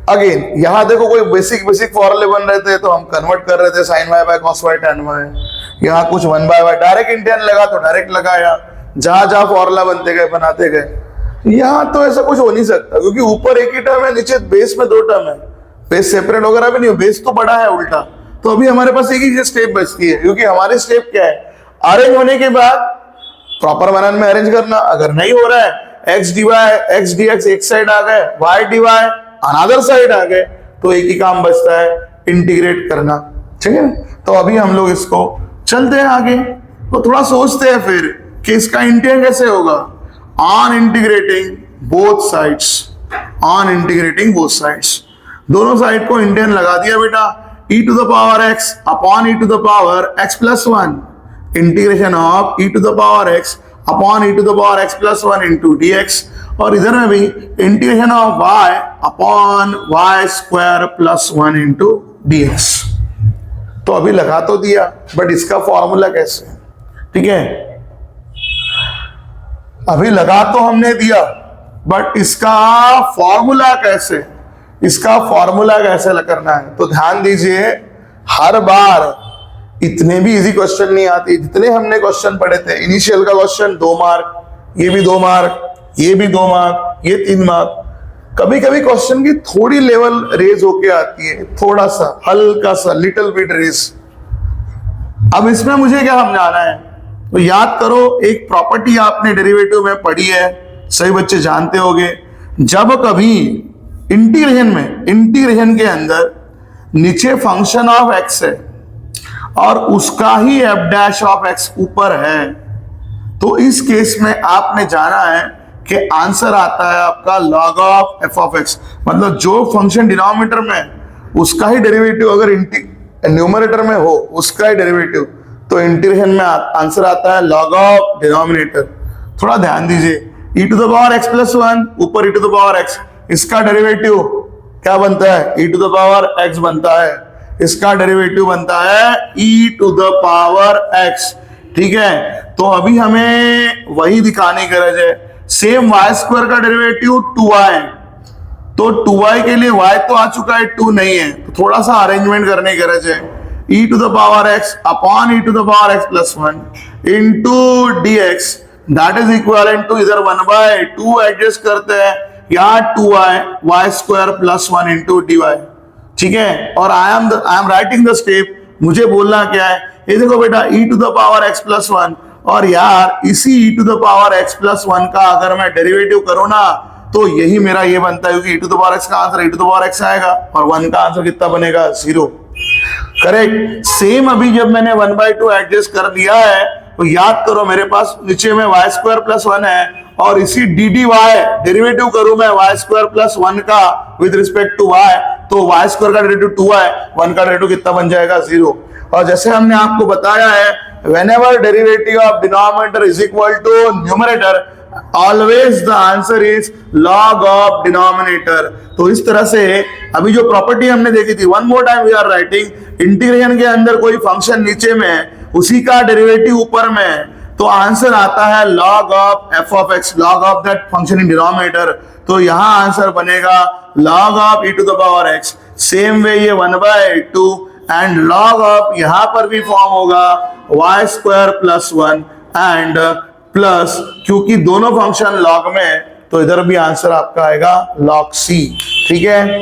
अगेन यहाँ देखो कोई बेसिक फॉर्मूले बन रहे थे तो हम कन्वर्ट कर रहे थे sin y बाय cos y tan y, यहाँ कुछ 1 बाय y डायरेक्ट इंडियन लगा तो डायरेक्ट लगाया, जहां जहां फॉर्मूला बनते गए बनाते गए। यहाँ तो ऐसा कुछ हो नहीं सकता, क्योंकि ऊपर एक ही टर्म है, नीचे बेस में 2 टर्म है, बेस सेपरेट वगैरह भी नहीं हो, बेस तो बड़ा है उल्टा। तो अभी हमारे पास एक ही स्टेप बचती है, क्योंकि हमारी स्टेप क्या है, अरेंज होने के बाद प्रॉपर मनन में अरेंज करना। अगर नहीं हो रहा है x dy x dx एक साइड आ गए, y dy अनदर साइड आ गए, तो एक ही काम बचता है इंटीग्रेट करना, ठीक है। तो अभी हम लोग इसको चलते हैं आगे, तो थोड़ा सोचते हैं फिर कि इसका इंटीग्रेट कैसे होगा। On integrating both sides, on integrating both sides, दोनों साइड को इंटीग्रेट लगा दिया बेटा, e to the power x upon e to the power x plus 1, integration of e to the power x upon e to the power x plus 1 into dx, और इधर में भी integration of y upon y square plus 1 into dx। तो अभी लगा तो दिया, but इसका फॉर्मूला कैसे, ठीक है, अभी लगा तो हमने दिया, बट इसका फॉर्मूला कैसे, इसका फॉर्मूला कैसे करना है। तो ध्यान दीजिए, हर बार इतने भी इजी क्वेश्चन नहीं आते जितने हमने क्वेश्चन पढ़े थे। इनिशियल का क्वेश्चन 2 मार्क, ये भी 2 मार्क, ये भी 2 मार्क, ये 3 मार्क। कभी कभी क्वेश्चन की थोड़ी लेवल रेज होके आती है, थोड़ा सा हल्का सा लिटिल बिट रेज। अब इसमें मुझे क्या समझाना है, तो याद करो, एक प्रॉपर्टी आपने डेरिवेटिव में पढ़ी है, सही बच्चे जानते होंगे, जब कभी इंटीग्रेशन के अंदर नीचे फंक्शन ऑफ x है और उसका ही f डैश ऑफ x ऊपर है, तो इस केस में आपने जाना है कि आंसर आता है आपका log of f of x, मतलब जो फंक्शन डिनोमिनेटर में है उसका ही डेरिवेटिव अगर न्यूमरेटर में हो उसका ही डेरिवेटिव, तो इंटीग्रेशन में आंसर आता है log ऑफ डिनोमिनेटर। थोड़ा ध्यान दीजिए, e to the power x plus 1 ऊपर e to the power x, इसका डेरिवेटिव क्या बनता है, e to the power x बनता है, इसका डेरिवेटिव बनता है e to the power x, ठीक है। तो अभी हमें वही दिखाने की गरज है, सेम y स्क्वायर का डेरिवेटिव 2y, तो 2y के लिए y तो आ चुका है, 2 नहीं है, तो थोड़ा सा अरेंजमेंट करने की गरज है। e to the power x upon e to the power x plus 1 into dx, that is equivalent to इधर 1/2 एडजस्ट करते हैं, यहाँ 2y y square plus 1 into dy, ठीक है। और I am writing the step, मुझे बोलना क्या है, ये देखो बेटा e to the power x plus 1, और यार इसी e to the power x plus 1 का अगर मैं डेरिवेटिव करूं ना, तो यही मेरा ये बनता है, क्योंकि e to the power x का answer e to the power x आएगा, और 1 का आंसर कितना बनेगा, 0, करेक्ट। सेम अभी जब मैंने 1/2 एडजस्ट कर दिया है, तो याद करो मेरे पास नीचे में y स्क्वायर प्लस 1 है, और इसी डी वाई डेरिवेटिव करूं मैं y स्क्वायर प्लस 1 का विद रिस्पेक्ट टू y, तो y स्क्वायर का डेरिवेटिव 2y, 1 का डेरिवेटिव कितना बन जाएगा, 0। और जैसे हमने आपको बताया है, whenever derivative of denominator is equal to numerator, always the answer is log of denominator। तो इस तरह से अभी जो प्रॉपर्टी हमने देखी थी, one more time we are writing, integration के अंदर कोई फंक्शन नीचे में उसी का डेरिवेटिव ऊपर में, तो आंसर आता है log of f of x, log of that function in denominator। तो यहां आंसर बनेगा log of e to the power x। Same way ये 1/2 एंड log of यहां पर भी फॉर्म होगा y square plus 1 and plus, क्योंकि दोनों फंक्शन log में, तो इधर भी आंसर आपका आएगा log c। ठीक है,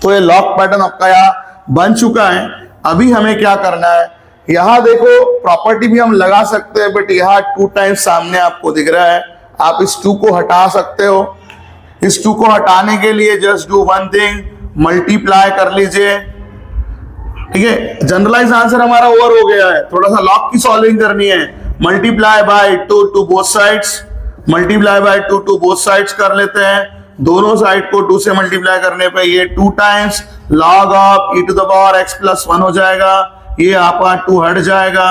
तो ये log पैटर्न आपका यहाँ बन चुका है। अभी हमें क्या करना है, यहां देखो प्रॉपर्टी भी हम लगा सकते हैं, बट यहाँ 2 टाइम्स सामने आपको दिख रहा है, आप इस 2 को हटा सकते हो। इस 2 को हटाने के लिए just do one thing, multiply कर लीजिए। ठीक है, जनरलाइज आंसर हमारा ओवर हो गया है, थोड़ा सा लॉग की सॉल्विंग करनी है। Multiply by 2 to both sides, multiply by 2 to both sides कर लेते हैं। दोनों साइड को 2 से मल्टीप्लाई करने पे ये 2 times log of e to the power x plus 1 हो जाएगा, ये आपका 2 हट जाएगा।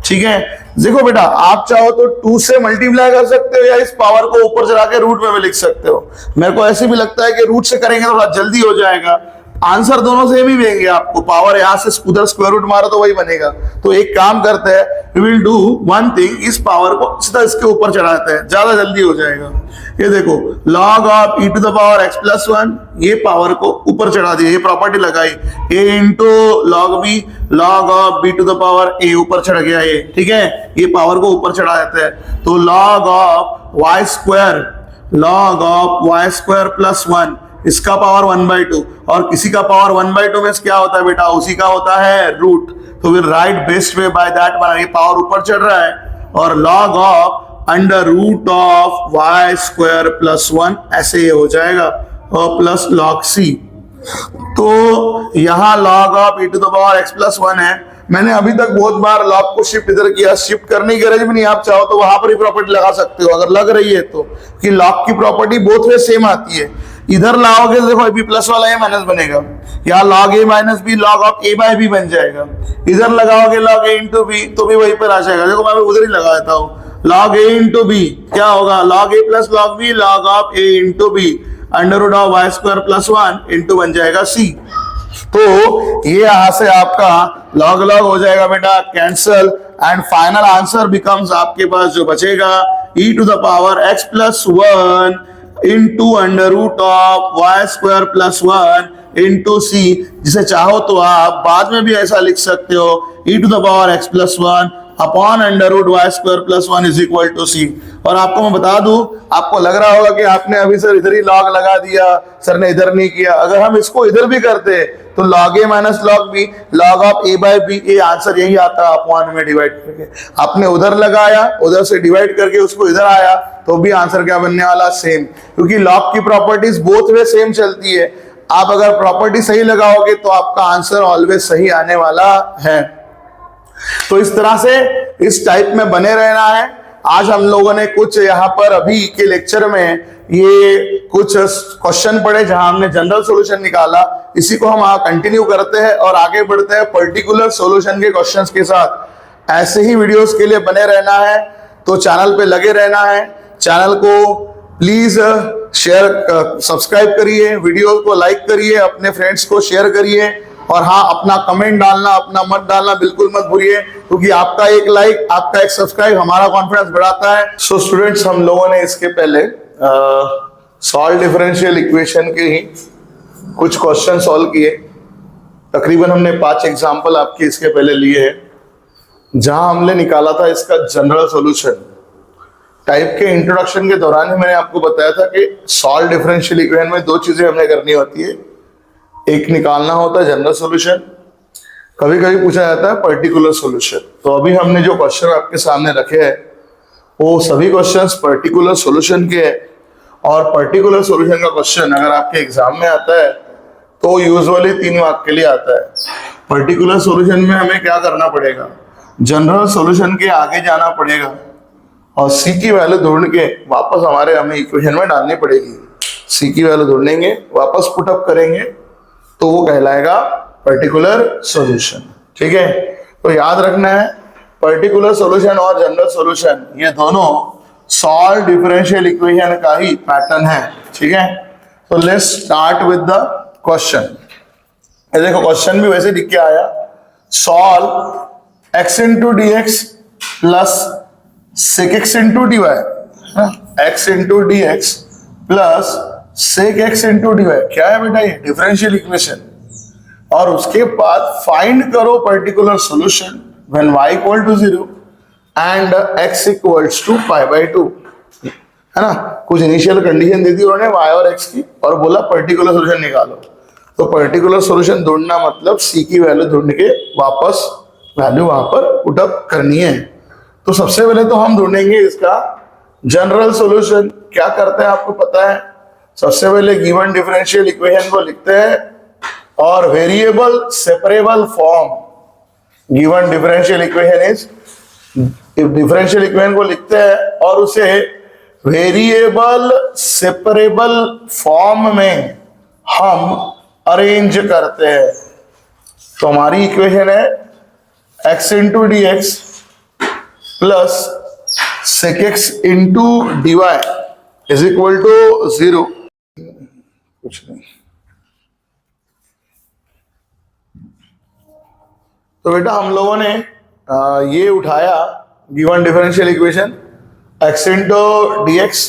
ठीक है, देखो बेटा, आप चाहो तो 2 से मल्टीप्लाई कर सकते हो या इस पावर को ऊपर चढ़ा के रूट में भी लिख सकते हो। मेरे को ऐसे भी लगता है कि रूट से करेंगे थोड़ा जल्दी हो जाएगा। आंसर दोनों सेम ही देंगे आपको, पावर यहां से उधर स्क्वायर रूट मारो तो वही बनेगा। तो एक काम करते हैं, we will do one thing, इस पावर को सीधा इसके ऊपर चढ़ाते हैं, ज्यादा जल्दी हो जाएगा। ये देखो log of e to the power x plus 1, ये पावर को ऊपर चढ़ा दिया, ये प्रॉपर्टी लगाई, a into log b, log of b to the power a ऊपर चढ़ गया ये। ठीक है, ये पावर को ऊपर चढ़ा देते हैं, तो log of y square, log of y square plus 1, इसका पावर 1/2, और किसी का पावर 1/2 में क्या होता है बेटा, उसी का होता है रूट। तो will write best way by that, ये पावर ऊपर चढ़ रहा है, और log of under root of y square plus 1 ऐसे ये हो जाएगा, और प्लस log c। तो यहां log of e to the power x plus 1 है। मैंने अभी तक बहुत बार log को शिफ्ट इधर किया, शिफ्ट करने की गरज भी नहीं, आप चाहो तो वहां पर ही प्रॉपर्टी लगा सकते हो अगर लग रही है तो, कि log की प्रॉपर्टी बोथ वे सेम आती है। इधर लाओगे देखो b प्लस वाला a माइनस बनेगा, या log a minus b log of a by b बन जाएगा। इधर लगाओगे log a इंटू b तो भी वहीं पर आ जाएगा। देखो मैं उधर ही लगा देता हूँ, log a इंटू b क्या होगा, log a plus log b log of a into b under root of y square plus 1 into बन जाएगा c। तो ये यहां से आपका log log हो जाएगा बेटा, cancel, and final answer becomes आपके पास जो बचेगा e to the power x plus 1 into under root of y square plus 1 into c, जिसे चाहो तो आप बाद में भी ऐसा लिख सकते हो, e to the power x plus 1 upon under root y square plus 1 is equal to c। और आपको मैं बता दूं, आपको लग रहा होगा कि आपने अभी सर इधर ही log लगा दिया, सर ने इधर नहीं किया। अगर हम इसको इधर भी करते तो log a minus log b log of a by b, ये आंसर यही आता है अपॉन में डिवाइड करके। आपने उधर लगाया, उधर से डिवाइड करके उसको इधर आया, तो भी आंसर क्या बनने वाला, सेम, क्योंकि log की प्रॉपर्टीज बोथ वे सेम चलती है। आप अगर प्रॉपर्टी सही लगाओगे तो आपका आंसर ऑलवेज सही आने वाला है। तो इस तरह से इस टाइप में बने रहना है। आज हम लोगों ने कुछ यहाँ पर अभी के लेक्चर में ये कुछ क्वेश्चन पढ़े जहां हमने जनरल सॉल्यूशन निकाला, इसी को हम कंटिन्यू करते हैं और आगे बढ़ते हैं पर्टिकुलर सॉल्यूशन के क्वेश्चंस के साथ। ऐसे ही वीडियोस के लिए बने रहना है, तो चैनल पे लगे रहना है। चैनल को प्लीज शेयर सब्सक्राइब करिए, वीडियो को लाइक करिए, अपने फ्रेंड्स को शेयर करिए, और हाँ, अपना कमेंट डालना, अपना मत डालना बिल्कुल मत भूलिए, क्योंकि आपका एक लाइक, आपका एक सब्सक्राइब हमारा कॉन्फिडेंस बढ़ाता है। सो स्टूडेंट्स, हम लोगों ने इसके पहले सॉल्व डिफरेंशियल इक्वेशन के ही कुछ क्वेश्चन सॉल्व किए। तकरीबन हमने 5 एग्जाम्पल आपके इसके पहले लिए हैं, जहां हमने निकाला था इसका जनरल सॉल्यूशन। टाइप के इंट्रोडक्शन के दौरान ही मैंने आपको बताया था कि सॉल्व डिफरेंशियल इक्वेशन में 2 चीजें हमने करनी होती है, एक निकालना होता है जनरल सॉल्यूशन, कभी कभी पूछा जाता है पर्टिकुलर सॉल्यूशन। तो अभी हमने जो क्वेश्चन आपके सामने रखे हैं वो सभी क्वेश्चंस पर्टिकुलर सॉल्यूशन के हैं। और पर्टिकुलर सॉल्यूशन का क्वेश्चन अगर आपके एग्जाम में आता है तो यूजुअली 3 मार्क के लिए आता है। पर्टिकुलर सॉल्यूशन में हमें क्या करना पड़ेगा, जनरल सॉल्यूशन के आगे जाना पड़ेगा और सी की वैल्यू ढूंढ के वापस हमें इक्वेशन में डालनी पड़ेगी। सी की वैल्यू ढूंढेंगे, वापस पुटअप करेंगे, तो वो कहलाएगा पर्टिकुलर सॉल्यूशन। ठीक है, तो याद रखना है पर्टिकुलर सॉल्यूशन और जनरल सॉल्यूशन ये दोनों सॉल्व डिफरेंशियल इक्वेशन का ही पैटर्न है, ठीक है। तो let's start with the question. देखो क्वेश्चन भी वैसे लिख के आया, solve x into d x plus sec x into d y, x into d x plus sec x into d y. क्या है बेटा ये? Differential equation. और उसके बाद फाइंड करो particular solution when y equal to 0 and x equals to pi by 2, है ना। कुछ इनिशियल कंडीशन दे दी उन्होंने y और x की और बोला पर्टिकुलर सॉल्यूशन निकालो। तो पर्टिकुलर सॉल्यूशन ढूंढना मतलब c की वैल्यू ढूंढ के वापस वैल्यू वहां पर पुटअप करनी है। तो सबसे पहले तो हम ढूंढेंगे इसका जनरल सॉल्यूशन। क्या करते हैं आपको पता है, सबसे पहले गिवन डिफरेंशियल इक्वेशन को लिखते हैं और variable separable form given differential equation is, differential equation को लिखते हैं और उसे वेरिएबल सेपरेबल फॉर्म में हम अरेंज करते हैं। तो हमारी इक्वेशन है x into d x plus sec x into d y is equal to 0। कुछ नहीं। तो बेटा हम लोगों ने ये उठाया given differential equation x into d x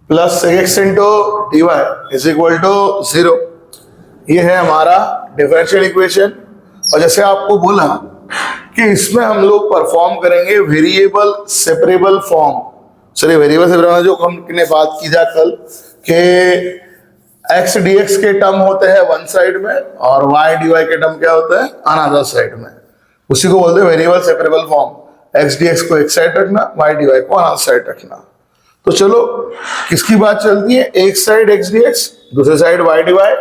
plus sec x into d y is equal to 0। ये है हमारा डिफरेंशियल इक्वेशन। और जैसे आपको बोला कि इसमें हम लोग परफॉर्म करेंगे वेरिएबल सेपरेबल फॉर्म। चलिए वेरिएबल सेपरेबल जो हमने बात की था कल के एक्स डी एक्स के टर्म होते हैं वन साइड में और वाई डी वाई के टर्म क्या होता है अनदर साइड में, उसी को बोलते हैं variable separable form. X d x को एक साइड रखना, वाई डी वाई को अनदर साइड रखना। तो चलो किसकी बात चलती है, एक साइड एक्स डी एक्स दूसरी साइड वाई डी वाई।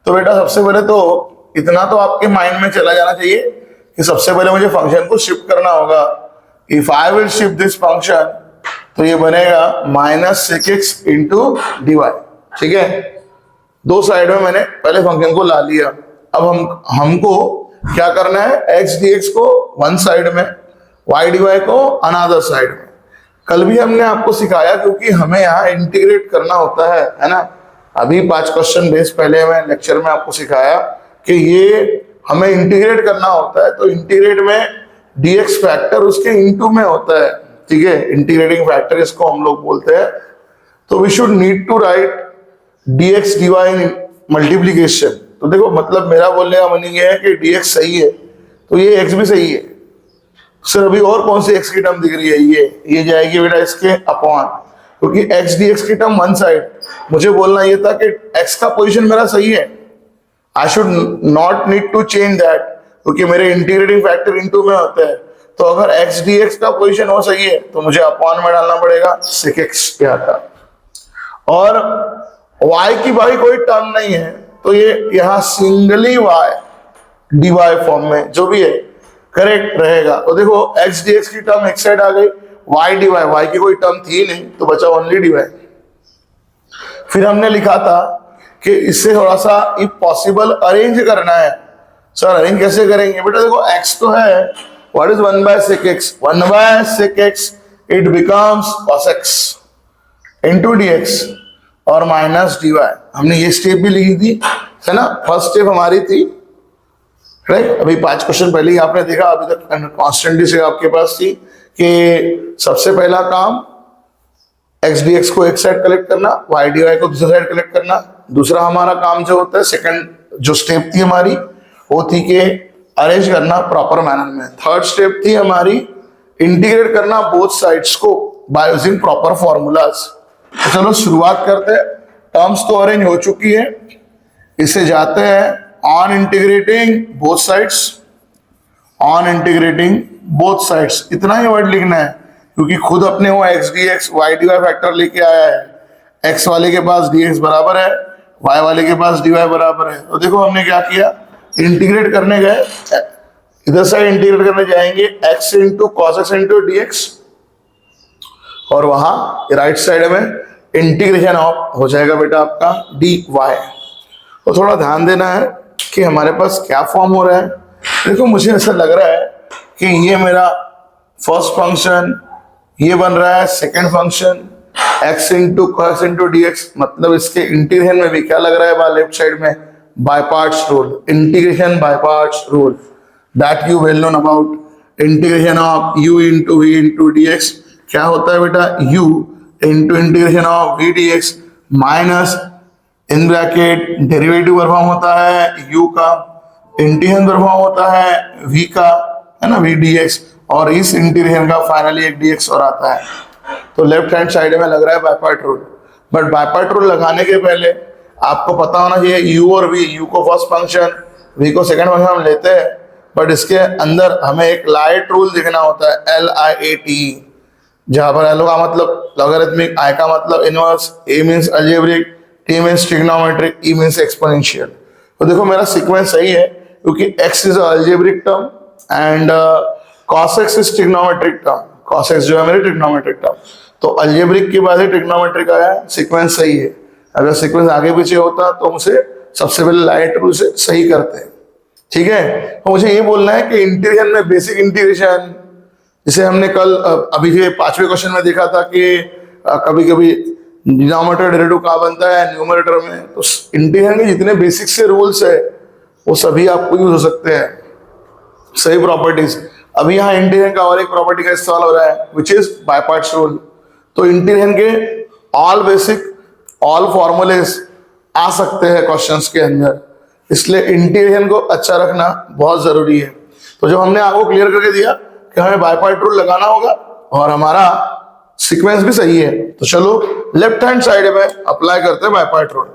तो बेटा सबसे पहले तो इतना तो आपके माइंड में चला जाना चाहिए कि सबसे पहले मुझे फंक्शन को शिफ्ट करना होगा। If I will shift this function तो ये बनेगा minus sec x into d y, ठीक है। दो साइड में मैंने पहले फंक्शन को ला लिया। अब हमको क्या करना है, एक्स डी एक्स को वन साइड में, वाई डी वाई को अनदर साइड में। कल भी हमने आपको सिखाया क्योंकि हमें यहाँ इंटीग्रेट करना होता है ना। अभी 5 क्वेश्चन बेस पहले मैं लेक्चर में आपको सिखाया कि ये हमें इंटीग्रेट करना होता है। तो इंटीग्रेट में dx फैक्टर उसके इनटू में होता है, ठीक है। इंटीग्रेटिंग फैक्टर इसको हम लोग बोलते हैं। तो we should need to write dx dy in multiplication. तो देखो मतलब मेरा बोलने का मीनिंग है कि dx सही है तो ये x भी सही है। सर अभी और कौन सी x की टर्म दिख रही है, ये जाएगी बेटा इसके अपॉन, क्योंकि x dx की टर्म वन साइड। मुझे बोलना ये था कि x का पोजीशन मेरा सही है, I should not need to change that क्योंकि मेरे इंटीग्रेटिंग फैक्टर इनटू में होता है। तो अगर x dx का पोजीशन हो सही है तो मुझे अपॉन में डालना पड़ेगा सेक एक्स क्या था। और y की भाई कोई टर्म नहीं है तो ये यहां सिंगली y dy फॉर्म में जो भी है करेक्ट रहेगा। तो देखो x dx की टर्म एक साइड आ गई, y dy, y की कोई टर्म थी नहीं तो बचा ओनली dy। फिर हमने लिखा था कि इससे थोड़ा सा इफ पॉसिबल अरेंज करना है। सर अरेंज कैसे करेंगे बेटा, देखो x तो है, what is 1 by sec x, 1 by sec x it becomes cos x into dx और माइनस dy। हमने ये स्टेप भी लिखी थी, है ना। फर्स्ट स्टेप हमारी थी राइट। अभी 5 क्वेश्चन पहले ही आपने देखा, अभी तक कॉन्स्टेंटली से आपके पास थी कि सबसे पहला काम एक्स डी एक्स को एक साइड कलेक्ट करना, वाई डी वाई को दूसरी साइड कलेक्ट करना। दूसरा हमारा काम जो होता है, सेकंड जो स्टेप थी हमारी वो थी कि अरेंज करना प्रॉपर मैनर में। थर्ड स्टेप थी हमारी इंटीग्रेट करना बोथ साइड्स को बाय यूजिंग प्रॉपर फॉर्मूलाज। तो चलो शुरुआत करते हैं। टर्म्स तो अरेंज हो चुकी है, इससे जाते हैं on integrating both sides, on integrating both sides. इतना ही वर्ड लिखना है क्योंकि खुद अपने वो x d x y d y factor लेके आया है। एक्स वाले के पास डी एक्स बराबर है, वाई वाले के पास डी वाई बराबर है। तो देखो हमने क्या किया, इंटीग्रेट करने गए, इधर साइड इंटीग्रेट करने जाएंगे x into cos x into d x और वहां राइट साइड में इंटीग्रेशन ऑफ हो जाएगा बेटा आपका डी वाई। तो थोड़ा ध्यान देना है कि हमारे पास क्या फॉर्म हो रहा है। देखो मुझे ऐसा लग रहा है कि ये मेरा फर्स्ट फंक्शन, ये बन रहा है second function x into cos into dx, मतलब इसके इंटीग्रेशन में भी क्या लग रहा है बाय लेफ्ट साइड में, by parts rule, integration by parts rule that you well known about. Integration of u into v into dx क्या होता है बेटा, u into integration of v dx minus in bracket derivative perform होता है u का, integration perform होता है v का, है ना, v dx, और इस इंटीग्रेशन का फाइनली एक dx और आता है। तो लेफ्ट हैंड साइड में लग रहा है by part rule, but by part rule लगाने के पहले आपको पता होना चाहिए u और v, u को फर्स्ट फंक्शन, v को सेकंड फंक्शन हम लेते हैं, बट इसके अंदर हमें एक लाइट रूल दिखना होता है LIAT, जहां पर L का मतलब लॉगरिथमिक, I का मतलब inverse, A means algebraic, T means trigonometric, E means exponential. तो देखो मेरा सीक्वेंस सही है क्योंकि x is algebraic term and cos x is trigonometric term, cos x जो है मेरी ट्रिग्नोमेट्रिक टर्म, तो अलजेब्रिक के बाद ही ट्रिग्नोमेट्रिक आया, सीक्वेंस सही है। अगर सीक्वेंस आगे पीछे होता तो उसे सबसे पहले लाइट रूल से सही करते हैं, ठीक है। तो मुझे ये बोलना है कि इंटीग्रेशन में बेसिक इंटीग्रेशन, जिसे हमने कल अभी के 5वें क्वेश्चन में देखा था कि कभी कभी डिनोमिनेटर डेरिवेटिव कहाँ बनता है, न्यूमरेटर में, तो इंटीग्रेशन के जितने बेसिक से रूल्स है वो सभी आपको यूज हो सकते हैं, सही प्रॉपर्टीज। अभी यहाँ इंटीग्रेशन का और एक प्रॉपर्टी का इस्तेमाल हो रहा है which is by parts rule. तो इंटीग्रेशन के ऑल बेसिक, ऑल फॉर्मूलेज आ सकते हैं क्वेश्चंस के अंदर, इसलिए इंटीग्रेशन को अच्छा रखना बहुत जरूरी है। तो जब हमने आपको क्लियर करके दिया कि हमें बाय पार्ट रूल लगाना होगा और हमारा सीक्वेंस भी सही है, तो चलो लेफ्ट हैंड साइड में अप्लाई करते हैं बाय पार्ट रूल।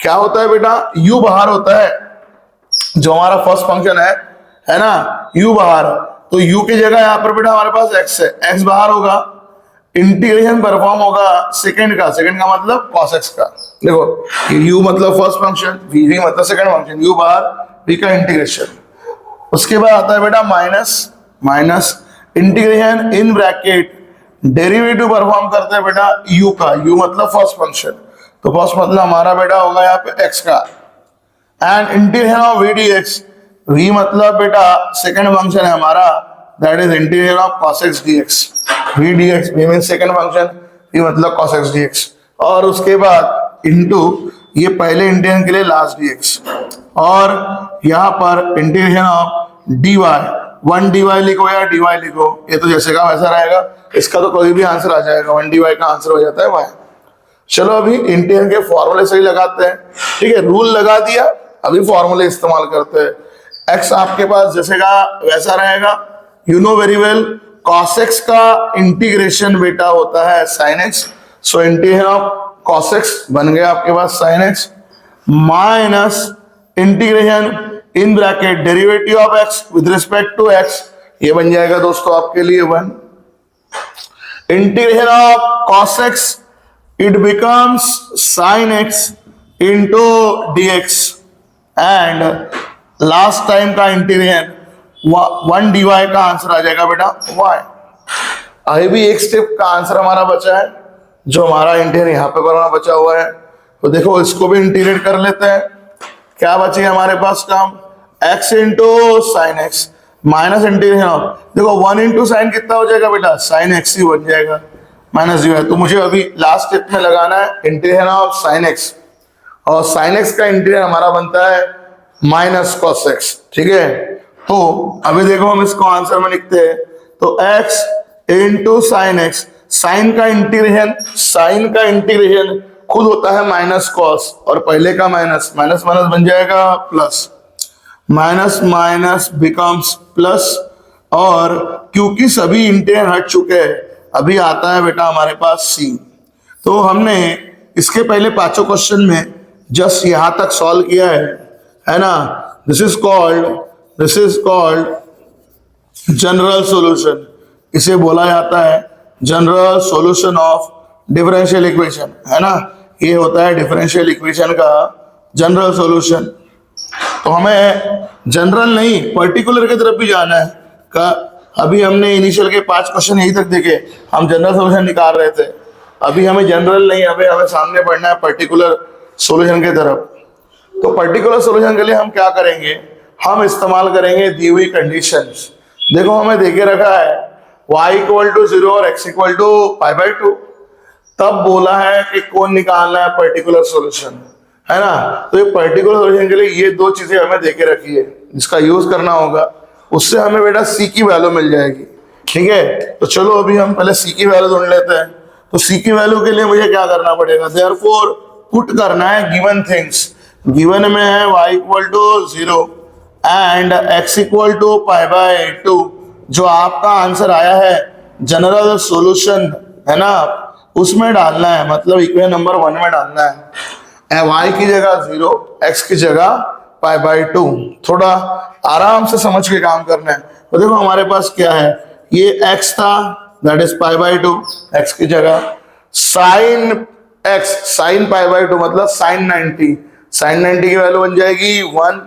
क्या होता है बेटा, u बाहर होता है, जो हमारा फर्स्ट फंक्शन है ना, u बाहर, तो u की जगह यहाँ पर बेटा हमारे पास x है, x बाहर होगा, इंटीग्रेशन परफॉर्म होगा सेकंड का मतलब cos x का। देखो u मतलब फर्स्ट फंक्शन, v मतलब सेकंड फंक्शन, u बाहर, v का इंटीग्रेशन। उसके बाद आता है बेटा minus integration in bracket derivative perform करते हैं बेटा u का, u मतलब फर्स्ट फंक्शन, तो फर्स्ट मतलब हमारा बेटा होगा यहाँ पे x का, and integration of v dx, v मतलब बेटा सेकंड फंक्शन है हमारा, that is integration of cos x dx, v dx, v means second function, v मतलब cos x dx, और उसके बाद इनटू ये पहले इंटीग्रेशन के लिए लास्ट dx, और यहाँ पर इंटीग्रेशन ऑफ dy, 1 dy लिखो या dy लिखो, ये तो जैसे का वैसा रहेगा, इसका तो कोई भी आंसर आ जाएगा, 1 dy का आंसर हो जाता है y। चलो अभी इंटीग्रेशन के फॉर्मूले सही लगाते हैं, ठीक है, रूल लगा दिया, अभी फॉर्मूले इस्तेमाल करते हैं। x आपके पास जैसे का वैसा रहेगा, you know very well, cos x का इंटीग्रेशन बेटा होता है sin x, so integration of cos x बन गया आपके पास sin x minus integration in bracket derivative of x with respect to x, ये बन जाएगा दोस्तों आपके लिए 1, integration of cos x it becomes sin x into dx, and last time का इंटीग्रेशन 1 dy का आंसर आ जाएगा बेटा y। अभी भी एक स्टेप का आंसर हमारा बचा है, जो हमारा इंटीग्रेशन यहाँ पे करना बचा हुआ है, तो देखो इसको भी इंटीग्रेट कर लेते हैं। क्या बची हमारे पास काम, x into sine x minus integration of, देखो 1 इंटू साइन कितना हो जाएगा बेटा, साइन एक्स ही बन जाएगा, माइनस जो है, तो मुझे अभी लास्ट स्टेप में लगाना है इंटीग्रेशन ऑफ साइन एक्स, और साइन एक्स का इंटीग्रेशन हमारा बनता है माइनस कॉस एक्स, ठीक है। तो अभी देखो हम इसको आंसर में लिखते हैं, तो x into sine x, sine का इंटीग्रेशन खुद होता है माइनस कॉस, और पहले का माइनस माइनस बन जाएगा प्लस, माइनस बिकम्स प्लस, और क्योंकि सभी इंटीग्रेशन हट चुके हैं अभी आता है बेटा हमारे पास c। तो हमने इसके पहले 5 क्वेश्चन में जस्ट यहां तक सॉल्व किया है ना, this is called general solution, इसे बोला जाता है general solution of differential equation, है ना, ये होता है डिफरेंशियल इक्वेशन का जनरल सॉल्यूशन। तो हमें जनरल नहीं पर्टिकुलर की तरफ भी जाना है का, अभी हमने इनिशियल के 5 क्वेश्चन यही तक देखे, हम जनरल सॉल्यूशन निकाल रहे थे, अभी हमें जनरल नहीं, हमें सामने बढ़ना है पर्टिकुलर सॉल्यूशन की तरफ। तो पर्टिकुलर सॉल्यूशन के लिए हम क्या करेंगे, हम इस्तेमाल करेंगे दी हुई कंडीशंस। देखो हमें देके रखा है y इक्वल टू 0 और x इक्वल टू π/2, तब बोला है कि कौन निकालना है पर्टिकुलर सॉल्यूशन, है ना। तो ये पर्टिकुलर सॉल्यूशन के लिए ये दो चीजें हमें देके रखी है जिसका यूज करना होगा, उससे हमें बेटा c की वैल्यू मिल जाएगी। ठीक है, तो चलो अभी हम पहले c की वैल्यू ढूंढ लेते हैं। तो c की वैल्यू के लिए मुझे क्या करना पड़ेगा, देयरफॉर पुट करना है गिवन थिंग्स। गिवन में है y equal to 0 and x equal to π/2, जो आपका आंसर आया है जनरल सॉल्यूशन, है ना, उसमें डालना है, मतलब इक्वेशन नंबर 1 में डालना है। y की जगह 0, x की जगह π/2। थोड़ा आराम से समझ के काम करना है। तो देखो हमारे पास क्या है, ये x था, दैट इज π/2, x की जगह साइन x, साइन π/2 मतलब साइन 90, साइन 90 की वैल्यू बन जाएगी 1,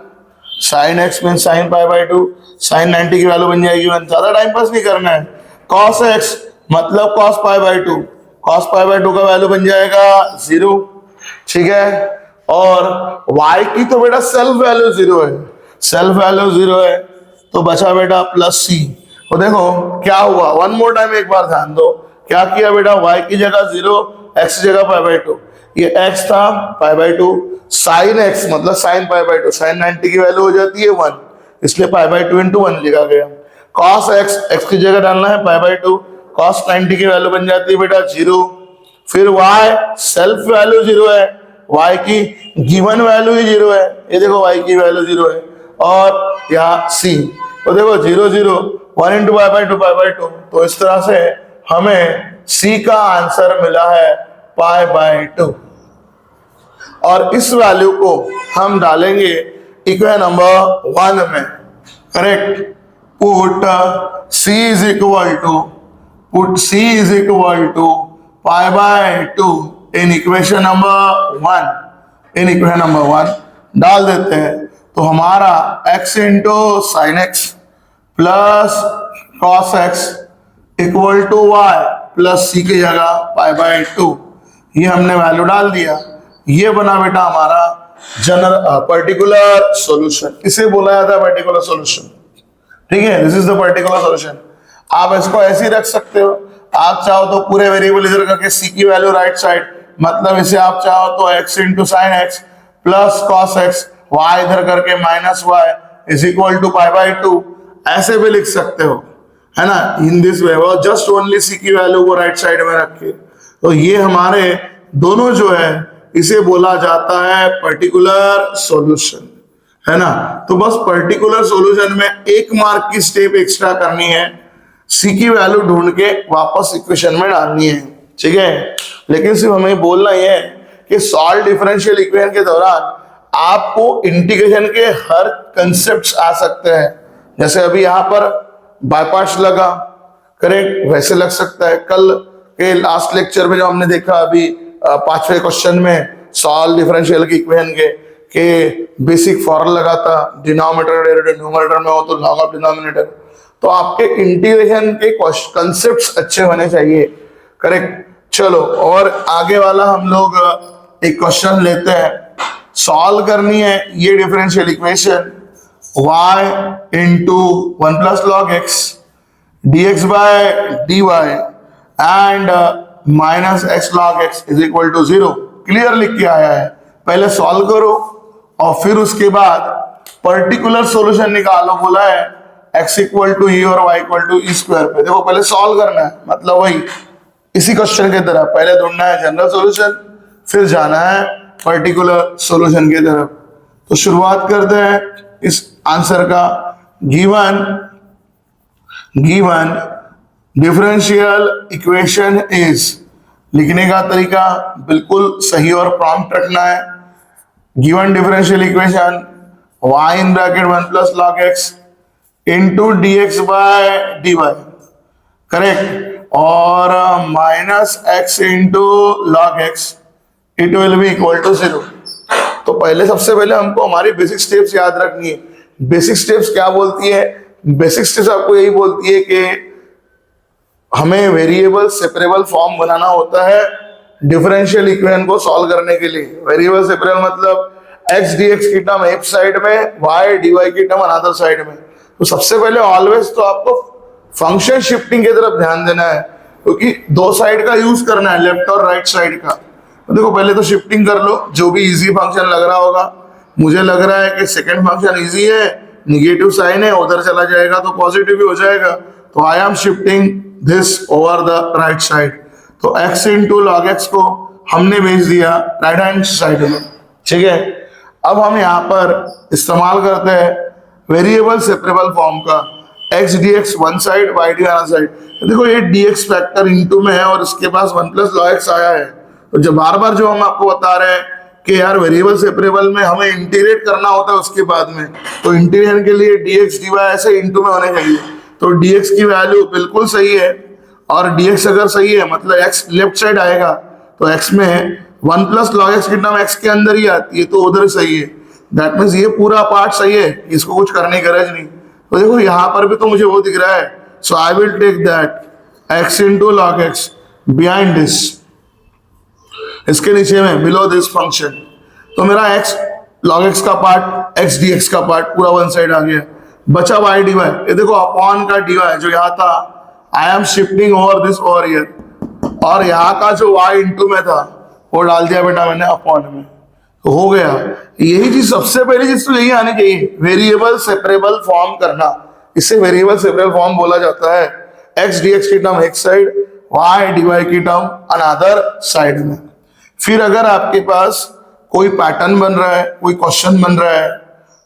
साइन x में साइन π/2, साइन 90 की वैल्यू बन जाएगी 1। ज्यादा टाइम पास नहीं करना है। cos x मतलब cos π/2, cos π/2 का वैल्यू बन जाएगा 0। ठीक है, और y की तो बेटा सेल्फ वैल्यू 0 है, सेल्फ वैल्यू 0 है, तो बचा बेटा प्लस c। तो देखो क्या हुआ, वन मोर टाइम एक बार ध्यान दो, क्या किया बेटा, y की जगह 0, x की जगह π/2, ये x था π/2, साइन x मतलब साइन π/2, साइन 90 की वैल्यू हो जाती है 1, इसलिए π/2 इंटू 1 लिखा गया। cos x, x की जगह डालना है π/2, cos 90 की वैल्यू बन जाती है बेटा 0। फिर y सेल्फ वैल्यू 0 है, y की गिवन वैल्यू ही 0 है, ये देखो y की वैल्यू 0 है, और यहाँ c, तो देखो 0 0 1 इंटू π/2, तो इस तरह से हमें c का आंसर मिला है π/2, और इस वैल्यू को हम डालेंगे इक्वेशन नंबर 1 में। Correct, put c is equal to π/2 in equation number 1, in equation number 1 डाल देते हैं, तो हमारा x into sine x plus cos x equal to y plus c की जगह π/2, ये हमने वैल्यू डाल दिया। ये बना बेटा हमारा जनरल पर्टिकुलर सॉल्यूशन, इसे बोला जाता है पर्टिकुलर सॉल्यूशन। ठीक है, this is the particular solution. आप इसको ऐसे ही रख सकते हो, आप चाहो तो पूरे वेरिएबल इधर करके c की वैल्यू राइट साइड, मतलब इसे आप चाहो तो x into sine x plus cos x, y इधर करके minus y is equal to π/2, ऐसे भी लिख सकते हो, है ना, इन दिस वे, और जस्ट ओनली c की वैल्यू को राइट साइड में रख के। तो ये हमारे दोनों जो है इसे बोला जाता है पर्टिकुलर सॉल्यूशन, है ना। तो बस पर्टिकुलर सॉल्यूशन में 1 मार्क की स्टेप एक्स्ट्रा करनी है, c की वैल्यू ढूंढ के वापस इक्वेशन में डालनी है। ठीक है, लेकिन सिर्फ हमें बोलना ही है कि सॉल्व डिफरेंशियल इक्वेशन के दौरान आपको इंटीग्रेशन के हर कंसेप्ट आ सकते हैं। जैसे अभी यहाँ पर बाय पार्ट्स लगा, करेक्ट, वैसे लग सकता है। कल के लास्ट लेक्चर में जो हमने देखा अभी 5वें क्वेश्चन में सॉल्व डिफरेंशियल की इक्वेशन के बेसिक फॉर्मूला लगा था, डिनोमिनेटर डेरिवेटिव न्यूमरेटर में हो तो लॉग ऑफ डिनोमिनेटर। तो आपके इंटीग्रेशन के कंसेप्ट्स अच्छे होने चाहिए, करेक्ट। चलो, और आगे वाला हम लोग एक क्वेश्चन लेते हैं, सॉल्व करनी है ये differential equation y into 1 plus log x dx by dy and minus x log x is equal to 0। Clear लिख के आया है, पहले सॉल्व करो और फिर उसके बाद पर्टिकुलर सॉल्यूशन निकालो, बोला है x इक्वल टू e और y equal to e square पे। देखो पहले सॉल्व करना है, मतलब वही इसी क्वेश्चन की तरह पहले ढूंढना है जनरल सॉल्यूशन, फिर जाना है पर्टिकुलर सॉल्यूशन की तरफ। तो शुरुआत करते हैं इस आंसर का। गिवन डिफरेंशियल इक्वेशन इज, लिखने का तरीका बिल्कुल सही और प्रॉम्प्ट रखना है। Given differential equation y in bracket 1 plus log x into dx by dy, correct, और minus x into log x, it will be equal to 0। तो पहले सबसे पहले हमको हमारी बेसिक स्टेप्स याद रखनी है। बेसिक स्टेप्स क्या बोलती है? बेसिक स्टेप्स आपको यही बोलती है कि हमें वेरिएबल सेपरेबल फॉर्म बनाना होता है डिफरेंशियल इक्वेशन को सॉल्व करने के लिए। वेरिएबल सेपरेबल मतलब एक्स डी एक्स की टर्म एक साइड में, वाई डी वाई की टर्म अनदर साइड में। तो सबसे पहले ऑलवेज तो आपको फंक्शन शिफ्टिंग की तरफ ध्यान देना है, क्योंकि दो साइड का यूज करना है, लेफ्ट और राइट साइड का। तो देखो पहले तो शिफ्टिंग कर लो, जो भी इजी फंक्शन लग रहा होगा। मुझे लग रहा है कि सेकंड फंक्शन इजी है, निगेटिव साइन है, उधर चला जाएगा तो पॉजिटिव भी हो जाएगा। तो I am shifting this over the right side. तो x इंटू लॉग एक्स को हमने भेज दिया राइट हैंड साइड में, ठीक है। अब हम यहाँ पर इस्तेमाल करते हैं वेरिएबल सेपरेबल फॉर्म का, x d x one side, y d another side. देखो ये dx फैक्टर इनटू में है और इसके पास 1 प्लस लॉग एक्स आया है। तो जब बार बार जो हम आपको बता रहे हैं कि यार वेरिएबल सेपरेबल में हमें इंटीग्रेट करना होता है उसके बाद में, तो इंटीग्रेशन के लिए dx dy ऐसे इनटू में होने चाहिए। तो dx की वैल्यू बिल्कुल सही है और dx अगर सही है मतलब x लेफ्ट साइड आएगा, तो x में 1 प्लस लॉग एक्स की टर्म x के अंदर ही आती है, तो उधर सही है। दैट मीन्स ये पूरा पार्ट सही है, इसको कुछ करने की गरज नहीं। तो देखो यहाँ पर भी तो मुझे वो दिख रहा है, so I will take that x into log x behind this, इसके नीचे में बिलो दिस फंक्शन। तो मेरा x log x का पार्ट, x dx का पार्ट पूरा वन साइड आ गया, बचा y dy। ये देखो अपॉन का dy जो यहाँ था, I am shifting over this over here, और यहाँ का जो y इंटू में था वो डाल दिया बेटा मैंने अपॉन में, तो हो गया। यही चीज सबसे पहली चीज तो यही आनी चाहिए, वेरिएबल सेपरेबल फॉर्म करना। इसे वेरिएबल सेपरेबल फॉर्म बोला जाता है। x dx की टर्म एक साइड, y dy की टर्म अनदर साइड में। फिर अगर आपके पास कोई पैटर्न बन रहा है, कोई क्वेश्चन बन रहा है,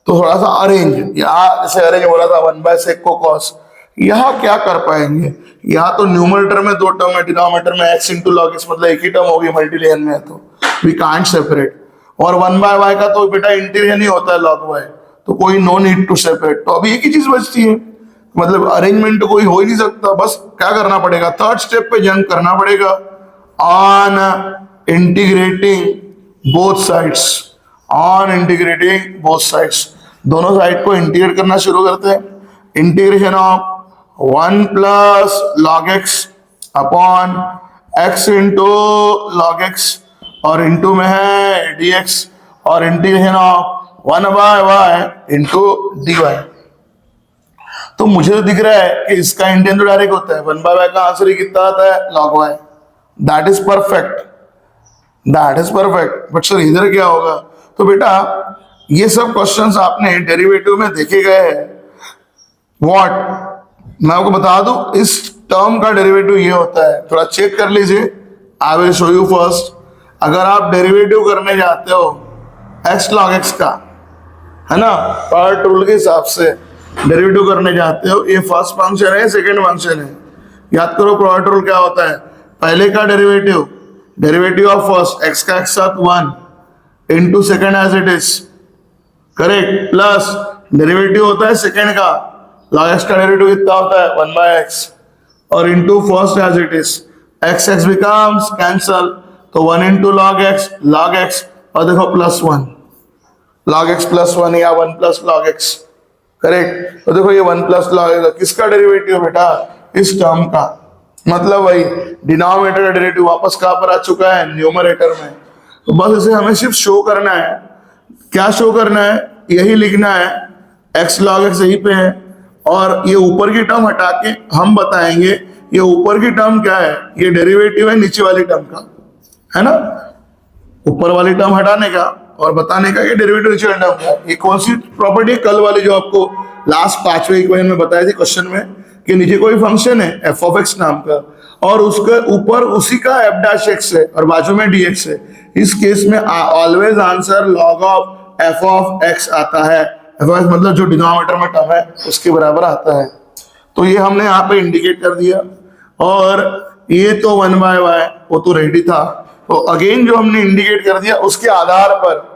तो थोड़ा सा अरेंज, यहाँ जैसे अरेंज बोला था 1/sec को cos, यहाँ क्या कर पाएंगे, यहाँ तो न्यूमरेटर में दो टर्म है, डिनोमिनेटर में x इंटू लॉग एक्स, मतलब एक ही टर्म होगी मल्टीप्लिकेशन में, तो वी कांट सेपरेट। और 1/y का तो बेटा इंटीग्रेशन ही होता है log y, तो कोई नो नीड टू सेपरेट। तो अभी एक ही चीज बचती है, मतलब अरेंजमेंट कोई हो ही नहीं सकता। बस क्या करना पड़ेगा, थर्ड स्टेप पे जंप करना पड़ेगा, on integrating both sides, on integrating both sides. दोनों साइड को इंटीग्रेट करना शुरू करते हैं। Integration of 1 plus log x upon x into log x, और इंटू में है dx, और integration of 1/y into dy। तो मुझे तो दिख रहा है कि इसका इंटीग्रेशन तो डायरेक्ट होता है, 1/y का आंसर ही कितना आता है, log y। That is perfect, that is perfect. But sir इधर क्या होगा? तो बेटा ये सब क्वेश्चंस आपने डेरिवेटिव में देखे गए हैं। व्हाट, मैं आपको बता दूं, इस टर्म का डेरिवेटिव ये होता है, थोड़ा चेक कर लीजिए। I will show you first. अगर आप डेरिवेटिव करने जाते हो x log x का, है ना, पावर टूल के हिसाब से डेरिवेटिव करने जाते हो, ये फर्स्ट फंक्शन है, सेकंड फंक्शन है। याद करो पावर टूल क्या होता है, पहले का derivative, derivative of first x का x साथ 1 into second as it is, correct, plus derivative होता है सेकेंड का, log x का डेरिवेटिव कितना होता है 1/x, और into first as it is, x becomes cancel, तो 1 इंटू log x, और देखो +1, log x +1 या 1 प्लस log x, करेक्ट। तो देखो ये 1 प्लस log x किसका डेरिवेटिव बेटा, इस टर्म का, मतलब वही डिनोमिनेटर का डेरिवेटिव वापस कहां पर आ चुका है, न्यूमरेटर में। तो बस इसे हमें सिर्फ शो करना है। क्या शो करना है, यही लिखना है, x log x यहीं पे है, और ये ऊपर की टर्म हटा के हम बताएंगे ये ऊपर की टर्म क्या है, ये डेरिवेटिव है नीचे वाली टर्म का, है ना। ऊपर वाली टर्म हटाने का और बताने का ये डेरिवेटिव नीचे वाली टर्म का। ये कौन सी प्रॉपर्टी, कल वाली जो आपको लास्ट 5वें इक्वेशन में बताई थी क्वेश्चन में, कि नीचे कोई फंक्शन है f of x नाम का, और उसके ऊपर उसी का f dash x है और बाजू में dx है। इस केस में always answer log of f of x आता है। f of x मतलब जो डिनोमिनेटर में टर्म है उसके बराबर आता है। तो ये हमने यहाँ पे इंडिकेट कर दिया, और ये तो 1/y वो तो रेडी था। तो अगेन जो हमने इंडिकेट कर दिया उसके आधार पर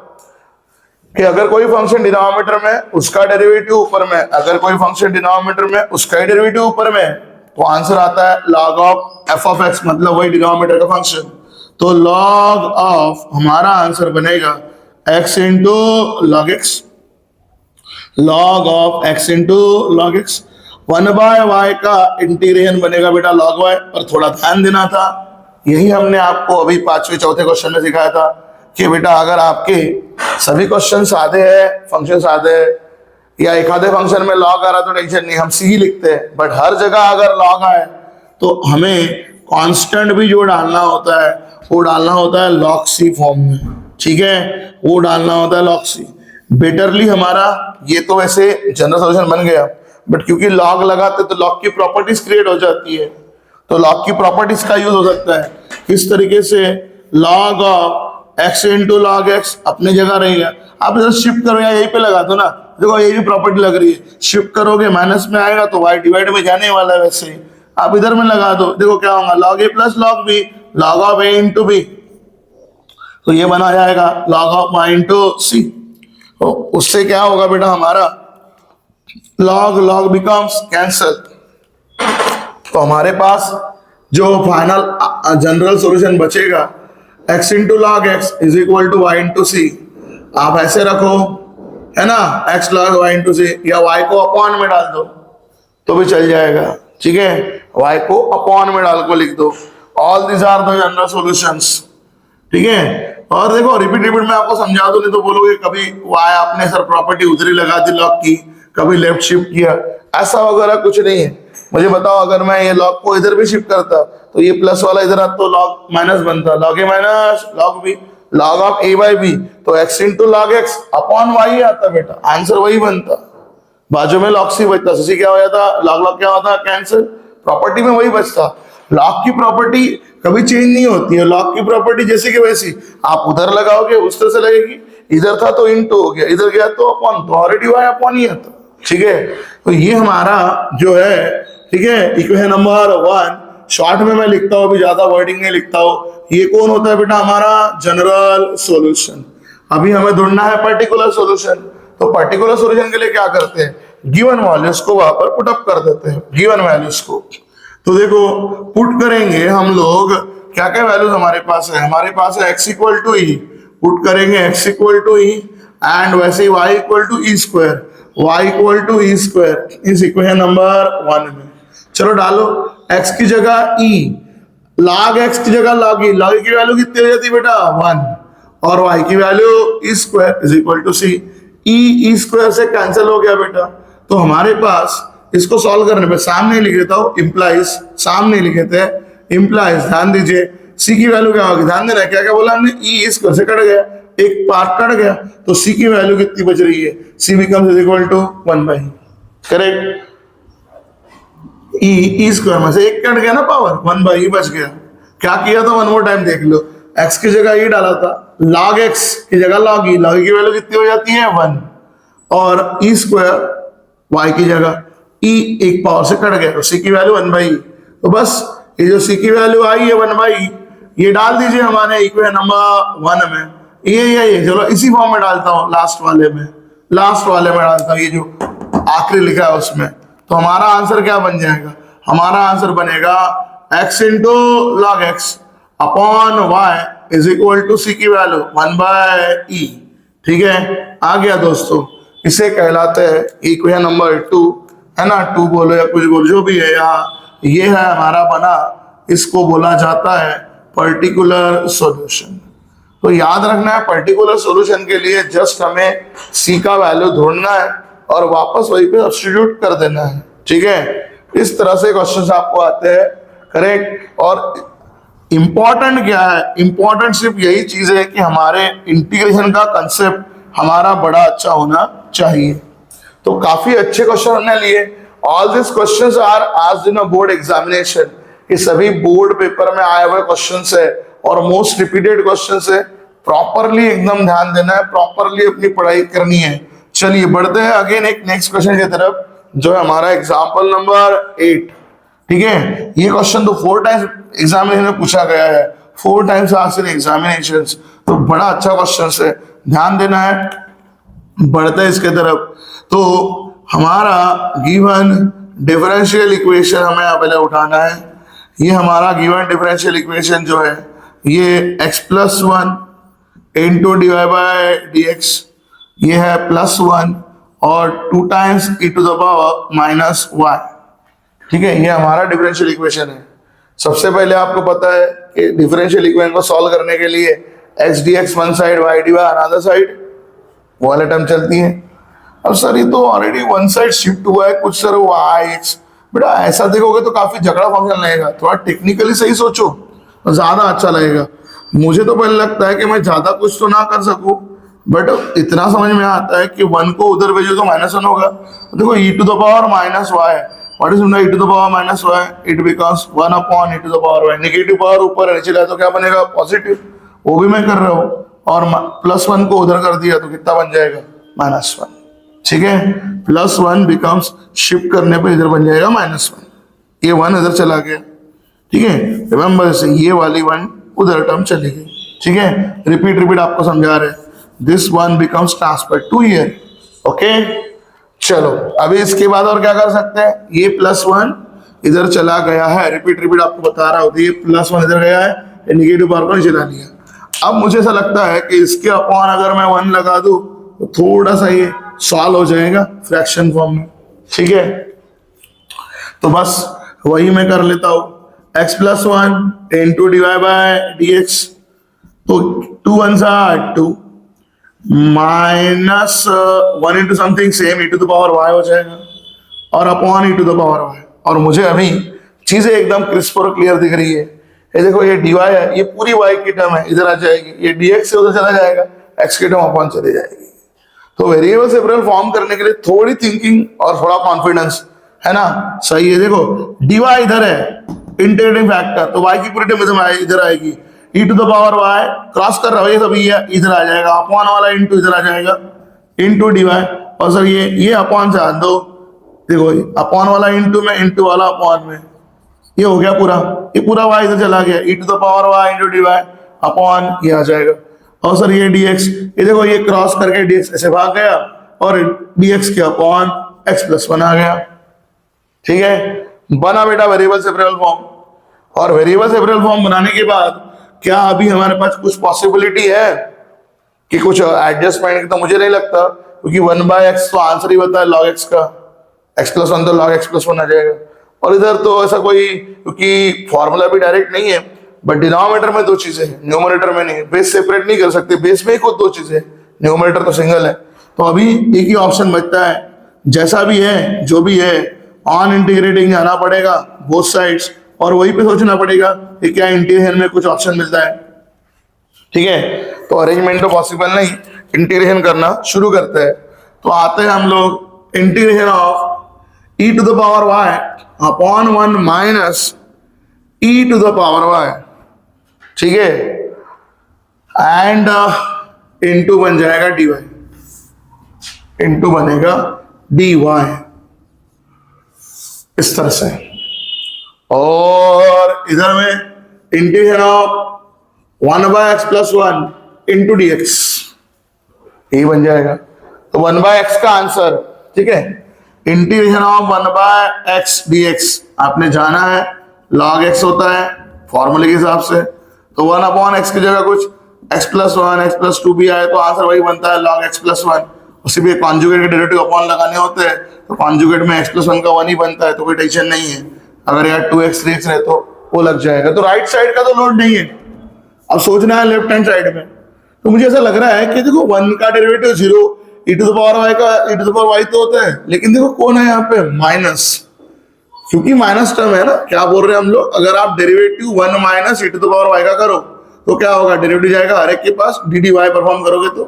कि अगर कोई फंक्शन डिनोमिनेटर में उसका डेरिवेटिव ऊपर में, अगर कोई फंक्शन डिनोमिनेटर में उसका ही डेरिवेटिव ऊपर में, तो आंसर आता है log of f of x, मतलब वही डिनोमिनेटर का फंक्शन। तो log ऑफ हमारा आंसर बनेगा x into log x, log of x into log x। 1/y का इंटीग्रेशन बनेगा बेटा log y, पर थोड़ा ध्यान देना था, यही हमने आपको अभी 5वें चौथे क्वेश्चन में सिखाया था। कि बेटा अगर आपके सभी क्वेश्चन सादे हैं, फंक्शन सादे है, या एक आधे फंक्शन में लॉग आ रहा तो टेंशन नहीं, हम सी ही लिखते हैं। बट हर जगह अगर लॉग आए तो हमें कांस्टेंट भी जो डालना होता है वो डालना होता है लॉग सी फॉर्म में, ठीक है, वो डालना होता है लॉग सी। बेटरली हमारा ये तो वैसे जनरल सॉल्यूशन बन गया, बट क्योंकि लॉग लगाते तो लॉग की प्रॉपर्टीज क्रिएट हो जाती है, तो लॉग की प्रॉपर्टीज का यूज हो सकता है। किस तरीके से log of x into log x अपने जगह रहेगा, आप इधर शिफ्ट करो या यहीं पे लगा दो ना, देखो ये भी प्रॉपर्टी लग रही है, शिफ्ट करोगे माइनस में आएगा तो वाई डिवाइड में जाने वाला है, वैसे ही आप इधर में लगा दो, देखो क्या होगा, log a plus log B, log of a into b, तो ये बना जाएगा log of y into c. तो उससे क्या होगा बेटा, हमारा लॉग लॉग बिकम्स कैंसल, तो हमारे पास जो फाइनल जनरल सॉल्यूशन बचेगा x into log x is equal to y into C. आप ऐसे रखो, है ना, x log y into C, या y को अपॉन में डाल दो तो भी चल जाएगा, ठीक है, y को अपॉन में डाल को लिख दो। All this are the general solutions, ठीक है। और देखो रिपीट रिपीट मैं आपको समझा दूं, नहीं तो बोलोगे कभी y आपने सर प्रॉपर्टी उधर लगा दी लॉग की, कभी लेफ्ट शिफ्ट किया, ऐसा वगैरह कुछ नहीं है। मुझे बताओ अगर मैं ये लॉग को इधर भी शिफ्ट करता तो ये प्लस वाला इधर आता तो लॉग माइनस बनता, log A minus log B, log of A by B, तो x into log x upon y आता बेटा, आंसर वही बनता। बाजू में लॉग सी बचता, सी क्या हो जाता, लॉग लॉग क्या होता, कैंसिल, प्रॉपर्टी में वही बचता। लॉग की प्रॉपर्टी कभी चेंज नहीं होती है, लॉग की प्रॉपर्टी जैसे कि वैसी, आप उधर लगाओगे उस तरह से लगेगी, इधर था तो इंटू हो गया, इधर गया तो अपॉन, तो ऑलरेडी वाई अपॉन ही आता, ठीक है। तो ये हमारा जो है, ठीक है, इक्वेशन नंबर 1, शॉर्ट में मैं लिखता हूं, अभी ज्यादा वर्डिंग नहीं लिखता हूं। ये कौन होता है बेटा, हमारा जनरल सॉल्यूशन। अभी हमें ढूंढना है पर्टिकुलर सॉल्यूशन, तो पर्टिकुलर सॉल्यूशन के लिए क्या करते हैं, गिवन वैल्यूज को वहां पर पुट अप कर देते हैं, गिवन वैल्यूज को। तो देखो पुट करेंगे हम लोग, क्या क्या वैल्यूज हमारे पास है, हमारे पास है x equal to e, put करेंगे x equal to e, and वैसे ही y equal to e square, y equal to e square इस इक्वेशन नंबर 1 में। चलो डालो, x की जगह e, log x की जगह log e, log e की वैल्यू कितनी हो जाती है बेटा 1, और y की value e square is equal to c, ई स्क्वायर से कैंसिल हो गया बेटा। तो हमारे पास इसको सॉल्व करने पे सामने लिख देता हूं, इम्प्लाइज, सामने लिखे थे इम्प्लाइज, ध्यान दीजिए सी की वैल्यू क्या होगी, ध्यान देना, क्या क्या बोला हमने, ई स्क्वायर से कट गया, एक पार्ट कट गया, तो सी की वैल्यू कितनी बच रही है, C becomes is equal to 1 by, correct, E square में से एक कट गया ना पावर, 1 बाई बच गया। क्या किया था, वन मोर टाइम देख लो, x की जगह ई डाला था, log x की जगह log e, log e की वैल्यू कितनी हो जाती है 1, और ई स्क्वायर y की जगह e एक पावर से कट गया, तो c की वैल्यू 1 बाई, तो बस ये जो c की वैल्यू आई है 1 बाई, ये डाल दीजिए हमारे इक्वेशन नंबर 1 में, ये चलो इसी फॉर्म में डालता हूँ, लास्ट वाले में डालता हूँ, ये जो आखिरी लिखा है उसमें। तो हमारा आंसर क्या बन जाएगा, हमारा आंसर बनेगा x into log x upon y is equal to C की वैल्यू 1 बाई ई, ठीक है, आ गया दोस्तों। इसे कहलाते हैं इक्वेशन नंबर 2, है ना, 2 बोलो या कुछ बोलो जो भी है, यहाँ ये है हमारा बना, इसको बोला जाता है पर्टिकुलर सॉल्यूशन। तो याद रखना है पर्टिकुलर सॉल्यूशन के लिए जस्ट हमें सी का वैल्यू ढूंढना है और वापस वहीं पे सब्स्टिट्यूट कर देना है, ठीक है। इस तरह से क्वेश्चंस आपको आते हैं, करेक्ट। और इंपॉर्टेंट क्या है, इंपॉर्टेंट सिर्फ यही चीज है कि हमारे इंटीग्रेशन का कंसेप्ट हमारा बड़ा अच्छा होना चाहिए। तो काफी अच्छे क्वेश्चन हमने लिए, all this questions are asked in a board examination, ये सभी बोर्ड पेपर में आए हुए क्वेश्चंस है और मोस्ट रिपीटेड क्वेश्चंस है। प्रॉपरली एकदम ध्यान देना है, प्रॉपरली अपनी पढ़ाई करनी है। चलिए बढ़ते हैं अगेन एक नेक्स्ट क्वेश्चन की तरफ, जो है हमारा एग्जाम्पल नंबर 8, ठीक है। ये क्वेश्चन तो 4 टाइम्स एग्जामिनेशन में पूछा गया है, 4 टाइम्स आस्क्ड इन एग्जामिनेशंस, तो बड़ा अच्छा क्वेश्चन है, ध्यान देना है। बढ़ते हैं इसके तरफ, तो हमारा गिवन डिफरेंशियल इक्वेशन हमें यहाँ पहले उठाना है। ये हमारा गिवन डिफरेंशियल इक्वेशन जो है ये x plus 1 into d y by d x, ये है +1 और 2 times e to the power minus y, ठीक है। ये हमारा डिफरेंशियल इक्वेशन है। सबसे पहले आपको पता है कि डिफरेंशियल इक्वेशन को सॉल्व करने के लिए x d x one side, y d y another side, वो वाले टर्म चलती है। अब सर ये तो ऑलरेडी वन साइड शिफ्ट हुआ है कुछ सर वाई एक्स, बेटा ऐसा देखोगे तो काफी झगड़ा फंक्शन लगेगा, थोड़ा टेक्निकली सही सोचो तो ज्यादा अच्छा लगेगा। मुझे तो पहले लगता है कि मैं ज्यादा कुछ तो ना कर सकूं, बट इतना समझ में आता है कि वन को उधर भेजो तो -1 होगा। देखो e to the power minus y, what is e to the power minus y, it becomes 1 upon e to the power y. Negative power ऊपर है नीचे लाए तो क्या बनेगा, पॉजिटिव, वो भी मैं कर रहा हूँ, और +1 को उधर कर दिया तो कितना बन जाएगा, -1। ठीक है, +1 बिकम्स शिफ्ट करने पे इधर बन जाएगा -1, ये 1 इधर चला गया। ठीक है, रिमेंबर से ये वाली 1 उधर टर्म चली गई। ठीक है, रिपीट आपको समझा रहे हैं, this 1 becomes transfer to here. Okay, चलो अभी इसके बाद और क्या कर सकते हैं, ये +1 इधर चला गया है, रिपीट आपको बता रहा हूँ, ये +1 इधर गया है, नेगेटिव पावर को नीचे ला लिया। अब मुझे ऐसा लगता है कि इसके अपॉन अगर मैं 1 लगा दूं तो थोड़ा सा ये सॉल्व हो जाएगा फ्रैक्शन फॉर्म में। ठीक है, तो बस वही मैं कर लेता हूं, x + 1 into divide by dx, तो 2 1 2 -1 into something same e to the power y हो जाएगा, और upon e to the power y। और मुझे अभी चीजें एकदम क्रिस्प और क्लियर दिख रही है। ये देखो, ये dy है, ये पूरी y की टर्म है, इधर आ जाएगी, ये dx से उधर चला जाएगा, x की टर्म अपॉन चली जाएगी। तो वेरिएबल सेपरेबल फॉर्म करने के लिए थोड़ी थिंकिंग और थोड़ा कॉन्फिडेंस है ना, सही है। देखो dy इधर है, इंटीग्रेटिंग फैक्टर, तो y की पूरी टर्म इधर आएगी, e to the power y cross कर रहा है, ये सभी इधर आ जाएगा, अपॉन वाला इंटू इधर आ जाएगा, इंटू dy, और सर ये अपॉन से दो, देखो अपॉन वाला इंटू में, इंटू वाला अपॉन में, ये हो गया पूरा, ये पूरा y इधर चला गया, e to the power y into dy upon ये आ जाएगा, और सर ये dx, ये देखो ये क्रॉस करके dx ऐसे भाग गया, और dx के अपॉन x + 1 आ गया। ठीक है, बना बेटा वेरिएबल सेपरेबल फॉर्म। और वेरिएबल सेपरेबल फॉर्म बनाने के बाद क्या अभी हमारे पास कुछ पॉसिबिलिटी है कि कुछ एडजस्टमेंट की, तो मुझे नहीं लगता, क्योंकि 1/x तो आंसर ही बता है log x का, x + 1 तो log x + 1 आ जाएगा। और इधर तो ऐसा कोई, क्योंकि फॉर्मूला भी डायरेक्ट नहीं है, बट डिनोमिनेटर में 2 चीजें हैं, न्यूमरेटर में नहीं, बेस सेपरेट नहीं कर सकते, बेस में ही खुद 2 चीजें, न्यूमरेटर तो सिंगल है। तो अभी एक ही ऑप्शन बचता है, जैसा भी है जो भी है, ऑन इंटीग्रेटिंग जाना पड़ेगा बोथ साइड्स, और वहीं पे सोचना पड़ेगा कि क्या इंटीग्रेशन में कुछ ऑप्शन मिलता है। ठीक है, तो अरेंजमेंट तो पॉसिबल नहीं, इंटीग्रेशन करना शुरू करते हैं। तो आते हैं हम लोग integration of e to the power y upon 1 minus e to the power y। ठीक है, एंड इंटू बन जाएगा dy, इंटू बनेगा dy इस तरह से, और इधर में integration of 1/x + 1 into dx, यही बन जाएगा। तो 1/x का आंसर, ठीक है, इंटीग्रेशन ऑफ 1/x dx आपने जाना है, log x होता है फॉर्मूले के हिसाब से, तो 1/x की जगह कुछ x + 1 x + 2 भी आए तो आंसर वही बनता है log x + 1। उसी पे कॉन्जुगेट के डेरिवेटिव अपॉन लगाने होते हैं, तो कॉन्जुगेट में x + 1 का 1 ही बनता है, तो कोई टेंशन नहीं है। अगर यार 2x 3x रहे तो वो लग जाएगा, तो राइट साइड का तो लोड नहीं है, अब सोचना है लेफ्ट हैंड साइड में। तो मुझे ऐसा लग रहा है कि देखो 1 का derivative 0, e to the power y का e to the power y तो होता है, लेकिन देखो कौन है यहाँ पे, माइनस, क्योंकि माइनस टर्म है ना। क्या बोल रहे हैं हम लोग, अगर आप derivative 1 minus e to the power y का करो तो क्या होगा, डेरिवेटिव जाएगा हर एक के पास, डी dy परफॉर्म करोगे तो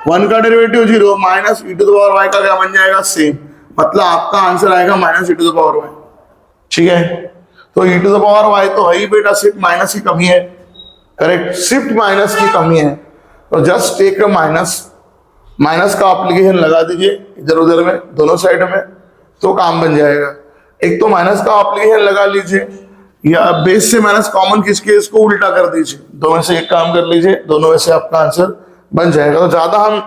1 का derivative 0 minus e to the power y का क्या बन जाएगा, सेम, मतलब आपका आंसर आएगा -e to the power y। ठीक है, तो e to the power y तो है ही बेटा, सिर्फ माइनस की कमी है, करेक्ट, सिर्फ माइनस की कमी है, तो जस्ट टेक माइनस का एप्लीकेशन लगा दीजिए इधर उधर में, दोनों साइड में, तो काम बन जाएगा। एक तो माइनस का एप्लीकेशन लगा लीजिए, या बेस से माइनस कॉमन खींच के इसको उल्टा कर दीजिए, दो में से एक काम कर लीजिए, दोनों में से आपका आंसर बन जाएगा। तो ज्यादा हम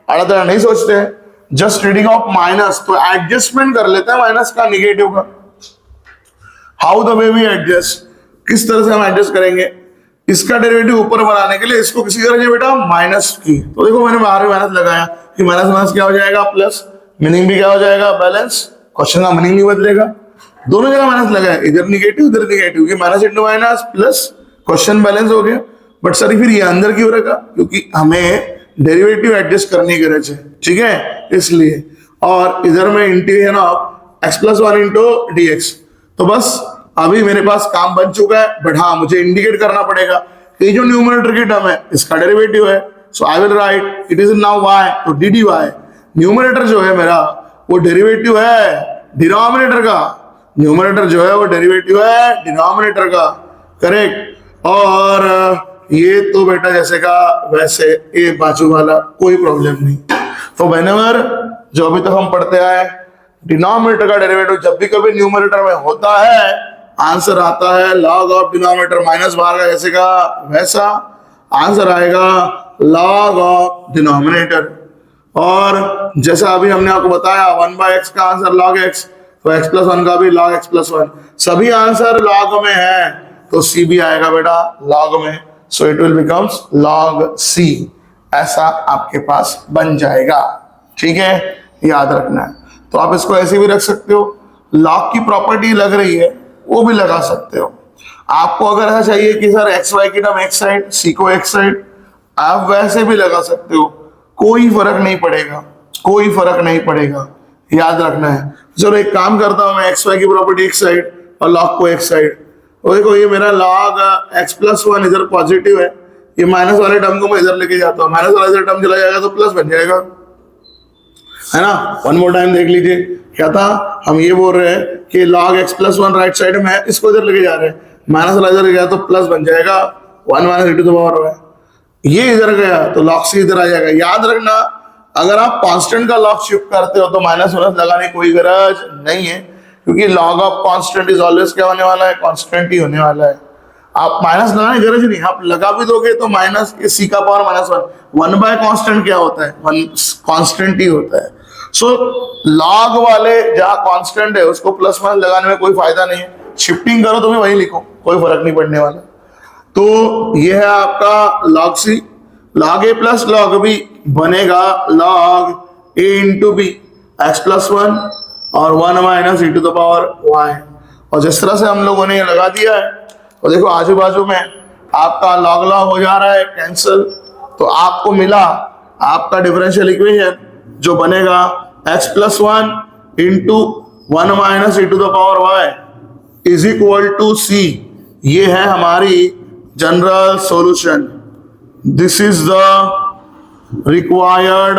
आड़ा नहीं सोचते हैं, जस्ट रीडिंग ऑफ माइनस, तो एडजस्टमेंट कर लेते हैं माइनस का, निगेटिव का। How the way we adjust, किस तरह से हम एडजस्ट करेंगे, इसका डेरिवेटिव ऊपर बनाने के लिए इसको किसी करेंगे बेटा माइनस की, तो देखो मैंने बाहर में माइनस लगाया कि माइनस माइनस क्या हो जाएगा प्लस, मीनिंग भी क्या हो जाएगा बैलेंस, क्वेश्चन का मीनिंग नहीं बदलेगा, दोनों जगह माइनस लगाया, इधर निगेटिव कि minus into minus plus, question balance हो गया। बट सर फिर ये अंदर क्यों रखा, क्योंकि हमें डेरिवेटिव एडजस्ट करने की गरज है, ठीक है, इसलिए। और इधर में integration of x plus 1 into d x. तो बस अभी मेरे पास काम बन चुका है, बट हाँ मुझे इंडिकेट करना पड़ेगा कि जो न्यूमरेटर की टर्म है इसका डेरिवेटिव है, so I will write it is now y, तो डी डी वाई। न्यूमरेटर जो है मेरा वो डेरिवेटिव है डिनोमिनेटर का, न्यूमरेटर जो है वो डेरिवेटिव है डिनोमिनेटर का, करेक्ट। और ये तो बेटा जैसे का वैसे, ये बाजू वाला कोई प्रॉब्लम नहीं। तो व्हेनेवर जो अभी तक हम पढ़ते आए, डिनोमिनेटर का डेरिवेटिव जब भी कभी न्यूमरेटर में होता है, आंसर आता है लॉग ऑफ डिनोमिनेटर माइनस बाहर का जैसे का वैसा, आंसर आएगा लॉग ऑफ डिनोमिनेटर। और जैसा अभी हमने आपको बताया 1/x का आंसर log x, तो x प्लस 1 का भी log x प्लस 1, सभी आंसर log में है, तो c भी आएगा बेटा log में, so it will becomes log c, ऐसा आपके पास बन जाएगा, ठीक है, याद रखना है। तो आप इसको ऐसे भी रख सकते हो, log की प्रॉपर्टी लग रही है वो भी लगा सकते हो। आपको अगर ऐसा चाहिए कि सर एक्स वाई की टर्म एक साइड, सी को एक साइड, आप वैसे भी लगा सकते हो, कोई फर्क नहीं पड़ेगा, कोई फर्क नहीं पड़ेगा, याद रखना है। चलो एक काम करता हूं, मैं एक्स वाई की प्रॉपर्टी एक साइड और लॉग को एक साइड। और देखो ये मेरा लॉग एक्स प्लस 1 इधर पॉजिटिव है, ये माइनस वाले टर्म को मैं इधर लेके जाता हूँ, माइनस वाला इधर टर्म चला जाएगा तो प्लस बन जाएगा, है ना। वन मोर टाइम देख लीजिए, क्या था, हम ये बोल रहे हैं कि log x plus 1 right side में है, इसको इधर लेके जा रहे हैं, माइनस वाला इधर गया तो प्लस बन जाएगा 1 minus e to the power y, ये इधर गया तो log c इधर आ जाएगा। याद रखना अगर आप कांस्टेंट का log शिफ्ट करते हो तो माइनस माइनस लगाने की कोई गरज नहीं है, क्योंकि log of constant is always क्या होने वाला है, कांस्टेंट ही होने वाला है। आप माइनस लगाने की गरज नहीं, आप लगा भी दोगे तो माइनस c का पावर -1, 1 बाय कांस्टेंट क्या होता है, 1 कांस्टेंट ही होता है। सो log वाले जहां कांस्टेंट है उसको प्लस माइनस लगाने में कोई फायदा नहीं है, शिफ्टिंग करो तो भी वही लिखो, कोई फर्क नहीं पड़ने वाला। तो ये है आपका log c, log a plus log b बनेगा log a into b, x plus 1 और 1 minus e to the power y। और जिस तरह से हम लोगों ने ये लगा दिया है, और देखो आजू बाजू में आपका log log हो जा रहा है कैंसिल, तो आपको मिला आपका डिफरेंशियल इक्वेशन जो बनेगा x plus 1 into 1 minus e to the power y is equal to c। ये है हमारी general solution, this is the required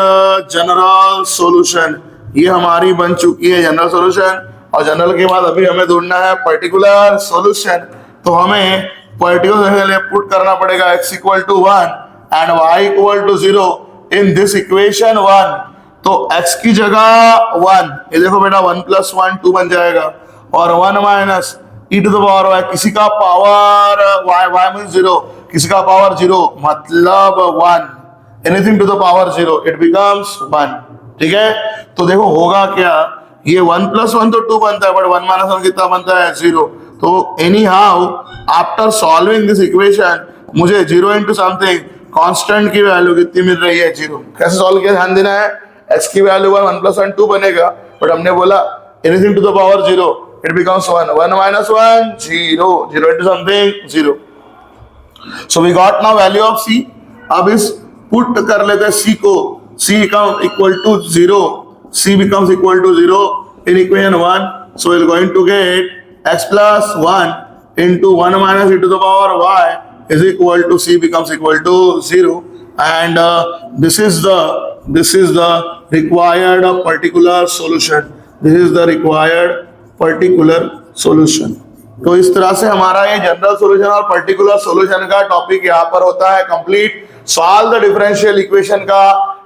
general solution, ये हमारी बन चुकी है जनरल सॉल्यूशन। और जनरल के बाद अभी हमें ढूंढना है पर्टिकुलर सॉल्यूशन, तो हमें पर्टिकुलर पुट करना पड़ेगा x equal to 1 and y equal to 0 in this equation 1। तो x की जगह 1, ये देखो बेटा 1 प्लस 1 2 बन जाएगा, और 1 minus e to the power y, किसी का पावर y मींस 0, किसी का पावर 0 मतलब 1, anything to the power 0 it becomes 1, ठीक है। तो देखो होगा क्या, ये 1 प्लस 1 तो 2 बनता है, बट 1 माइनस 1 कितना बनता है 0। तो any how after solving this equation मुझे 0 इंटू समथिंग कांस्टेंट की वैल्यू कितनी मिल रही है 0। कैसे सॉल्व किया ध्यान देना है, x की वैल्यू 1 प्लस 1 2 बनेगा, बट हमने बोला anything to the power 0 it becomes 1, 1 minus 1 0, 0 into something 0। So we got now value of c। अब इस पुट कर लेते हैं c को, c becomes equal to 0, c becomes equal to 0 in equation 1, so we're going to get x plus 1 into 1 minus e to the power y is equal to c becomes equal to 0, and this is the required particular solution, this is the required particular solution। तो इस तरह से हमारा ये general solution और particular solution का topic यहाँ पर होता है complete. Solve the differential equation का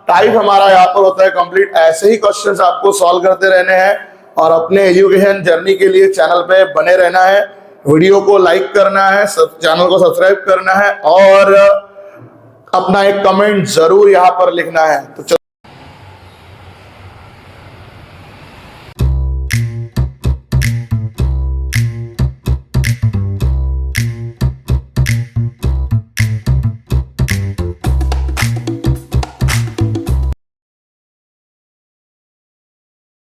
टाइप हमारा यहाँ पर होता है कंप्लीट। ऐसे ही क्वेश्चंस आपको सॉल्व करते रहने हैं और अपने एजुकेशन जर्नी के लिए चैनल पे बने रहना है। वीडियो को लाइक करना है, चैनल को सब्सक्राइब करना है और अपना एक कमेंट जरूर यहाँ पर लिखना है। तो